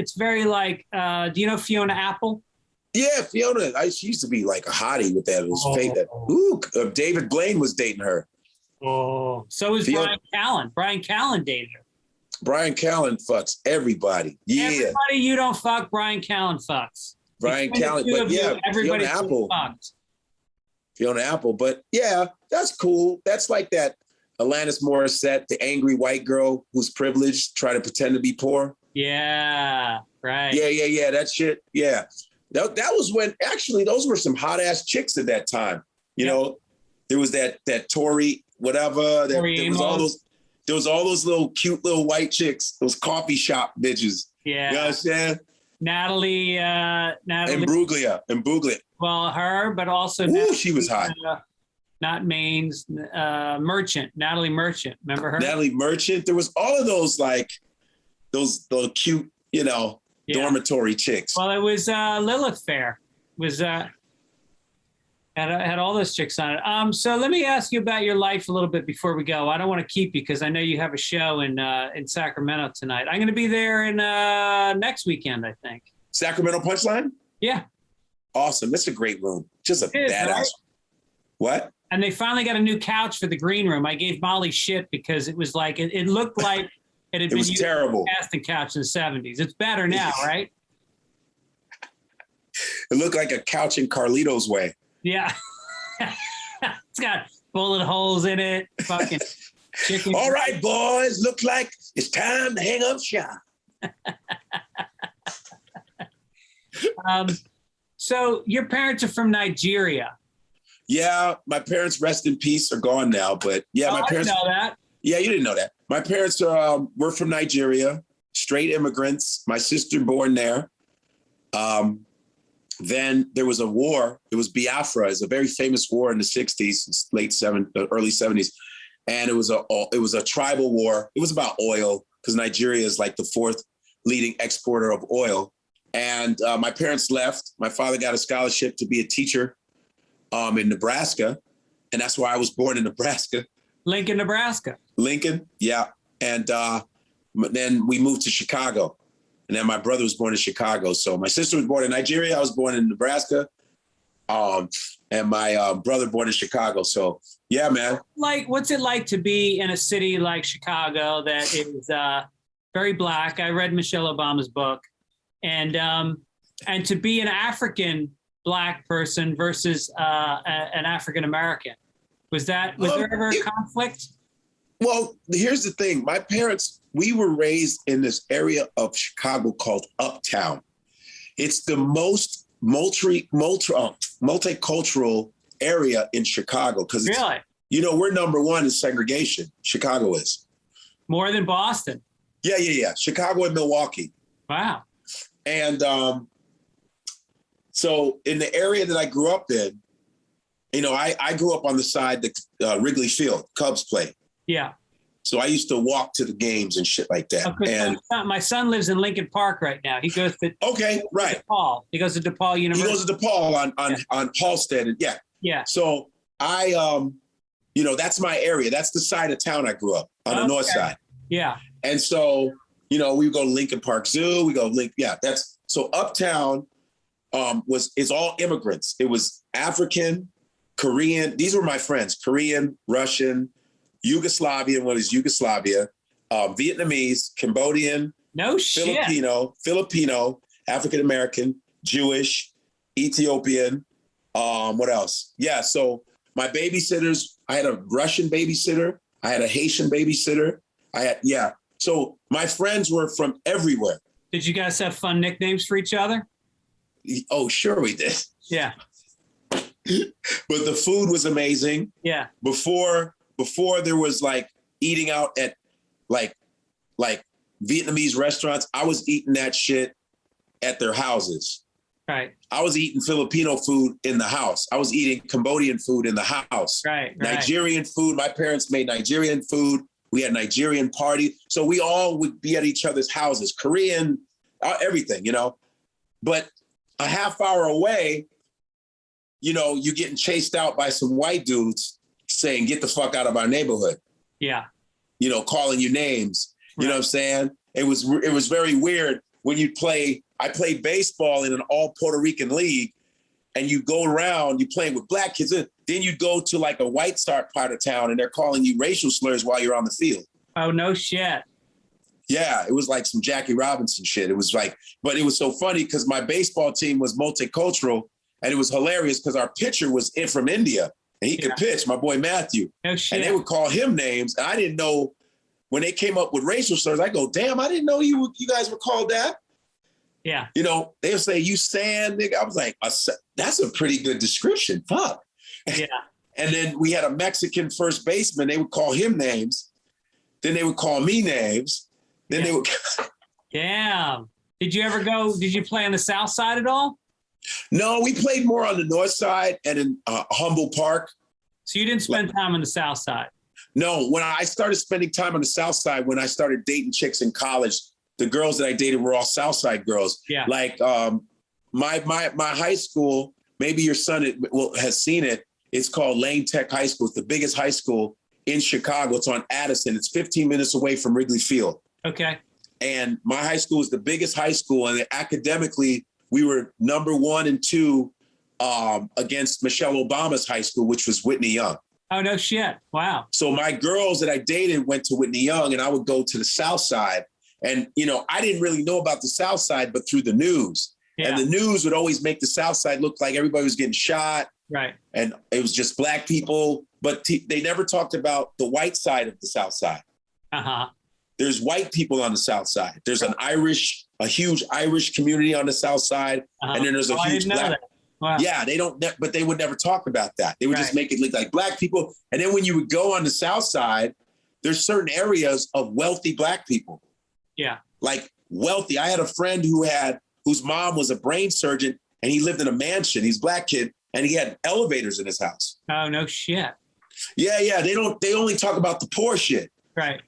[SPEAKER 3] like, do you know Fiona Apple?
[SPEAKER 2] Yeah, Fiona. She used to be like a hottie with that. It was fake. David Blaine was dating her.
[SPEAKER 3] Oh, so is Brian Callen. Brian Callen dated her.
[SPEAKER 2] Brian Callen fucks everybody. Yeah.
[SPEAKER 3] Everybody you don't fuck, Brian Callen fucks.
[SPEAKER 2] Brian Callen, but yeah,
[SPEAKER 3] everybody
[SPEAKER 2] Fiona Apple.
[SPEAKER 3] Fucked.
[SPEAKER 2] Fiona Apple, but yeah, that's cool. That's like that Alanis Morissette, the angry white girl who's privileged, trying to pretend to be poor.
[SPEAKER 3] Yeah, right.
[SPEAKER 2] Yeah. That shit. Yeah. That was when, actually, those were some hot ass chicks at that time. You know, there was that Tory, whatever. There was all those little cute little white chicks, those coffee shop bitches.
[SPEAKER 3] Yeah.
[SPEAKER 2] You know what I'm saying?
[SPEAKER 3] Natalie.
[SPEAKER 2] Imbruglia.
[SPEAKER 3] Well, her, but also
[SPEAKER 2] she was hot.
[SPEAKER 3] Not Maine's Merchant, Natalie Merchant. Remember her?
[SPEAKER 2] Natalie Merchant. There was all of those, like those cute, dormitory chicks.
[SPEAKER 3] Well, it was Lilith Fair. It was had all those chicks on it. So let me ask you about your life a little bit before we go. I don't want to keep you because I know you have a show in Sacramento tonight. I'm going to be there in next weekend, I think.
[SPEAKER 2] Sacramento Punchline?
[SPEAKER 3] Yeah.
[SPEAKER 2] Awesome. That's a great room. Just a badass. Right? What?
[SPEAKER 3] And they finally got a new couch for the green room. I gave Molly shit because it was like it looked like it had been used
[SPEAKER 2] terrible.
[SPEAKER 3] As a casting couch in the 70s. It's better now, right?
[SPEAKER 2] It looked like a couch in Carlito's Way.
[SPEAKER 3] Yeah. It's got bullet holes in it. Fucking chicken.
[SPEAKER 2] All right, boys. Look like it's time to hang up shop.
[SPEAKER 3] So your parents are from Nigeria.
[SPEAKER 2] Yeah, my parents, rest in peace, are gone now. But yeah, my parents.
[SPEAKER 3] I didn't know that.
[SPEAKER 2] Yeah, you didn't know that. My parents were from Nigeria, straight immigrants. My sister born there. Then there was a war. It was Biafra. It's a very famous war in the 60s, early 70s. And it was a tribal war. It was about oil because Nigeria is like the fourth leading exporter of oil. And my parents left. My father got a scholarship to be a teacher in Nebraska. And that's why I was born in Nebraska.
[SPEAKER 3] Lincoln, Nebraska.
[SPEAKER 2] Lincoln, yeah. And then we moved to Chicago. And then my brother was born in Chicago. So my sister was born in Nigeria. I was born in Nebraska. And my brother born in Chicago. So, yeah, man.
[SPEAKER 3] What's it like to be in a city like Chicago that is very black? I read Michelle Obama's book. And to be an African black person versus an African American. Was there ever a conflict?
[SPEAKER 2] Well, here's the thing. My parents, we were raised in this area of Chicago called Uptown. It's the most multicultural area in Chicago because
[SPEAKER 3] really,
[SPEAKER 2] we're number one in segregation. Chicago is
[SPEAKER 3] more than Boston.
[SPEAKER 2] Yeah. Chicago and Milwaukee.
[SPEAKER 3] Wow.
[SPEAKER 2] And so in the area that I grew up in, I grew up on the side that Wrigley Field, Cubs play.
[SPEAKER 3] Yeah.
[SPEAKER 2] So I used to walk to the games and shit like that. And
[SPEAKER 3] my son lives in Lincoln Park right now. He goes to DePaul. He goes to DePaul University.
[SPEAKER 2] He goes to DePaul on Halstead. And
[SPEAKER 3] yeah.
[SPEAKER 2] So I, that's my area. That's the side of town I grew up on the north side.
[SPEAKER 3] Yeah.
[SPEAKER 2] And so, we would go to Lincoln Park Zoo. We go so uptown is all immigrants. It was African, Korean. These were my friends: Korean, Russian, Yugoslavian. What is Yugoslavia? Vietnamese, Cambodian, Filipino, African American, Jewish, Ethiopian. What else? Yeah. So my babysitters. I had a Russian babysitter. I had a Haitian babysitter. So my friends were from everywhere.
[SPEAKER 3] Did you guys have fun nicknames for each other?
[SPEAKER 2] Oh, sure we did.
[SPEAKER 3] Yeah.
[SPEAKER 2] But the food was amazing.
[SPEAKER 3] Yeah.
[SPEAKER 2] Before there was like eating out at like Vietnamese restaurants, I was eating that shit at their houses.
[SPEAKER 3] Right.
[SPEAKER 2] I was eating Filipino food in the house. I was eating Cambodian food in the house.
[SPEAKER 3] Right.
[SPEAKER 2] Nigerian food. My parents made Nigerian food. We had Nigerian party. So we all would be at each other's houses, Korean, everything, But a half hour away, you're getting chased out by some white dudes saying, get the fuck out of our neighborhood.
[SPEAKER 3] Yeah.
[SPEAKER 2] Calling you names. You know what I'm saying? It was very weird when I played baseball in an all Puerto Rican league, and you go around, you playing with black kids. Then you go to like a white part of town and they're calling you racial slurs while you're on the field.
[SPEAKER 3] Oh, no shit.
[SPEAKER 2] Yeah, it was like some Jackie Robinson shit. It was like, but it was so funny because my baseball team was multicultural, and it was hilarious because our pitcher was from India and he could pitch, my boy Matthew.
[SPEAKER 3] No shit.
[SPEAKER 2] And they would call him names. And I didn't know when they came up with racial slurs. I go, damn, I didn't know you guys were called that.
[SPEAKER 3] Yeah.
[SPEAKER 2] They'll say, you sand, nigga. I was like, that's a pretty good description. Fuck.
[SPEAKER 3] Yeah.
[SPEAKER 2] And then we had a Mexican first baseman. They would call him names. Then they would call me names. Then they would.
[SPEAKER 3] Damn. Did you play on the South Side at all?
[SPEAKER 2] No, we played more on the North Side and in Humboldt Park.
[SPEAKER 3] So you didn't spend time on the South Side?
[SPEAKER 2] No, when I started spending time on the South Side, when I started dating chicks in college, the girls that I dated were all South Side girls.
[SPEAKER 3] Yeah.
[SPEAKER 2] Like my high school, maybe your son has seen it. It's called Lane Tech High School. It's the biggest high school in Chicago. It's on Addison. It's 15 minutes away from Wrigley Field.
[SPEAKER 3] Okay.
[SPEAKER 2] And my high school is the biggest high school. And academically, we were number 1 and 2 against Michelle Obama's high school, which was Whitney Young.
[SPEAKER 3] Oh, no shit. Wow.
[SPEAKER 2] So my girls that I dated went to Whitney Young, and I would go to the South Side. And, I didn't really know about the South Side, but through the news. Yeah. And the news would always make the South Side look like everybody was getting shot.
[SPEAKER 3] Right. And
[SPEAKER 2] it was just black people. But they never talked about the white side of the South Side.
[SPEAKER 3] Uh-huh.
[SPEAKER 2] There's white people on the South Side. There's a huge Irish community on the South Side. Uh-huh. And then there's a huge black. Wow. Yeah, but they would never talk about that. They would just make it look like black people. And then when you would go on the South Side, there's certain areas of wealthy black people.
[SPEAKER 3] Yeah.
[SPEAKER 2] Like wealthy. I had a friend whose mom was a brain surgeon, and he lived in a mansion. He's a black kid, and he had elevators in his house.
[SPEAKER 3] Oh, no shit.
[SPEAKER 2] Yeah. They only talk about the poor shit.
[SPEAKER 3] Right.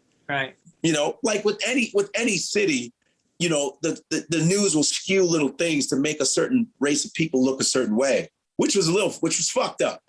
[SPEAKER 2] Like with any city, the news will skew little things to make a certain race of people look a certain way, which was fucked up,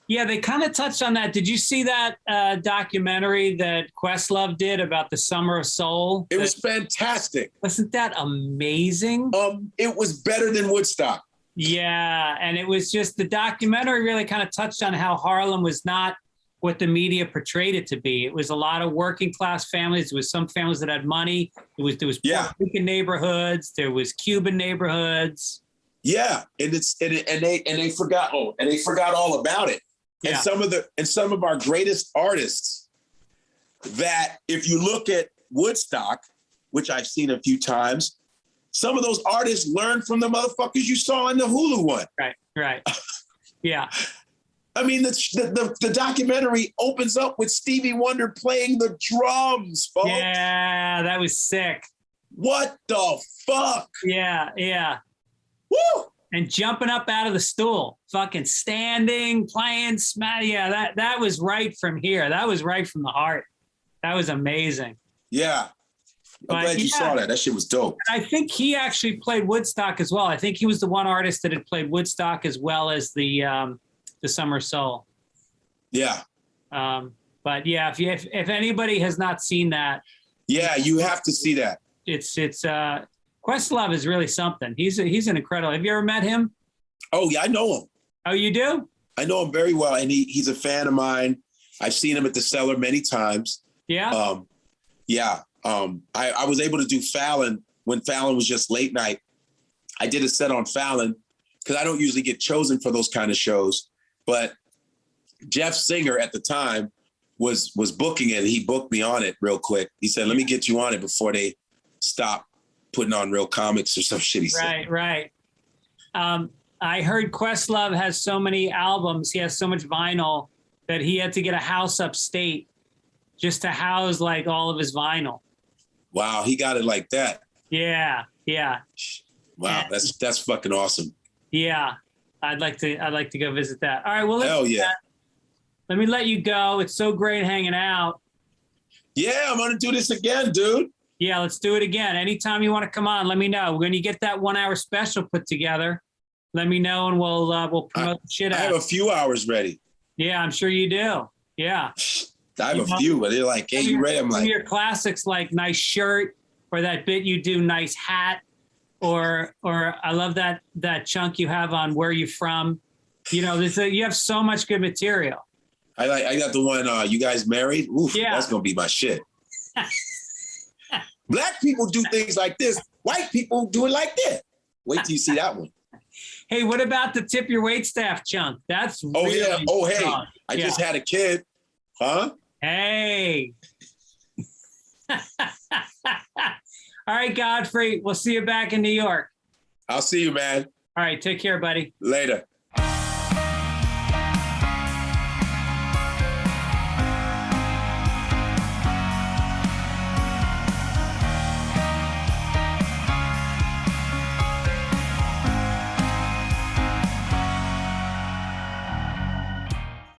[SPEAKER 3] Yeah, they kind of touched on that. Did you see that documentary that Questlove did about the Summer of Soul?
[SPEAKER 2] It was fantastic.
[SPEAKER 3] Wasn't that amazing?
[SPEAKER 2] It was better than Woodstock.
[SPEAKER 3] Yeah, and it was just the documentary really kind of touched on how Harlem was not what the media portrayed it to be. It was a lot of working class families. There was some families that had money. There was Puerto Rican neighborhoods. There was Cuban neighborhoods. Yeah,
[SPEAKER 2] and they forgot all about it. Yeah. And some of our greatest artists that if you look at Woodstock, which I've seen a few times, some of those artists learned from the motherfuckers you saw in the Hulu one.
[SPEAKER 3] Right. Yeah.
[SPEAKER 2] I mean, the documentary opens up with Stevie Wonder playing the drums, folks.
[SPEAKER 3] Yeah, that was sick.
[SPEAKER 2] What the fuck?
[SPEAKER 3] Yeah.
[SPEAKER 2] Woo!
[SPEAKER 3] And jumping up out of the stool, fucking standing, playing, yeah, that was right from here. That was right from the heart. That was amazing.
[SPEAKER 2] Yeah. I'm glad you saw that. That shit was dope.
[SPEAKER 3] I think he actually played Woodstock as well. I think he was the one artist that had played Woodstock as well as the Summer Soul.
[SPEAKER 2] Yeah.
[SPEAKER 3] But yeah, if anybody has not seen that,
[SPEAKER 2] yeah, you have to see that.
[SPEAKER 3] It's Questlove is really something. He's an incredible. Have you ever met him?
[SPEAKER 2] Oh yeah, I know him.
[SPEAKER 3] Oh, you do?
[SPEAKER 2] I know him very well, and he's a fan of mine. I've seen him at the Cellar many times.
[SPEAKER 3] Yeah.
[SPEAKER 2] Yeah. I was able to do Fallon when Fallon was just late night. I did a set on Fallon because I don't usually get chosen for those kind of shows. But Jeff Singer at the time was booking it. He booked me on it real quick. He said, let me get you on it before they stop putting on real comics or some shit. He said.
[SPEAKER 3] Right. I heard Questlove has so many albums. He has so much vinyl that he had to get a house upstate just to house like all of his vinyl.
[SPEAKER 2] Wow, he got it like that.
[SPEAKER 3] Yeah.
[SPEAKER 2] Wow, that's fucking awesome.
[SPEAKER 3] Yeah, I'd like to go visit that. All right, well,
[SPEAKER 2] hell yeah.
[SPEAKER 3] Let me let you go. It's so great hanging out.
[SPEAKER 2] Yeah, I'm gonna do this again, dude.
[SPEAKER 3] Yeah, let's do it again. Anytime you want to come on, let me know. When you get that 1 hour special put together, let me know and we'll promote the shit out.
[SPEAKER 2] I have a few hours ready.
[SPEAKER 3] Yeah, I'm sure you do. Yeah.
[SPEAKER 2] I have a few, but they're like, hey, you ready? I'm like,
[SPEAKER 3] your classics like nice shirt or that bit you do, nice hat, or I love that chunk you have on where you from. You know, you have so much good material.
[SPEAKER 2] I got the one, you guys married? Oof, yeah. That's gonna be my shit. Black people do things like this. White people do it like that. Wait till you see that one.
[SPEAKER 3] Hey, what about the tip your wait staff chunk? That's really
[SPEAKER 2] hey, I just had a kid. Huh?
[SPEAKER 3] Hey. All right, Godfrey. We'll see you back in New York.
[SPEAKER 2] I'll see you, man.
[SPEAKER 3] All right. Take care, buddy.
[SPEAKER 2] Later.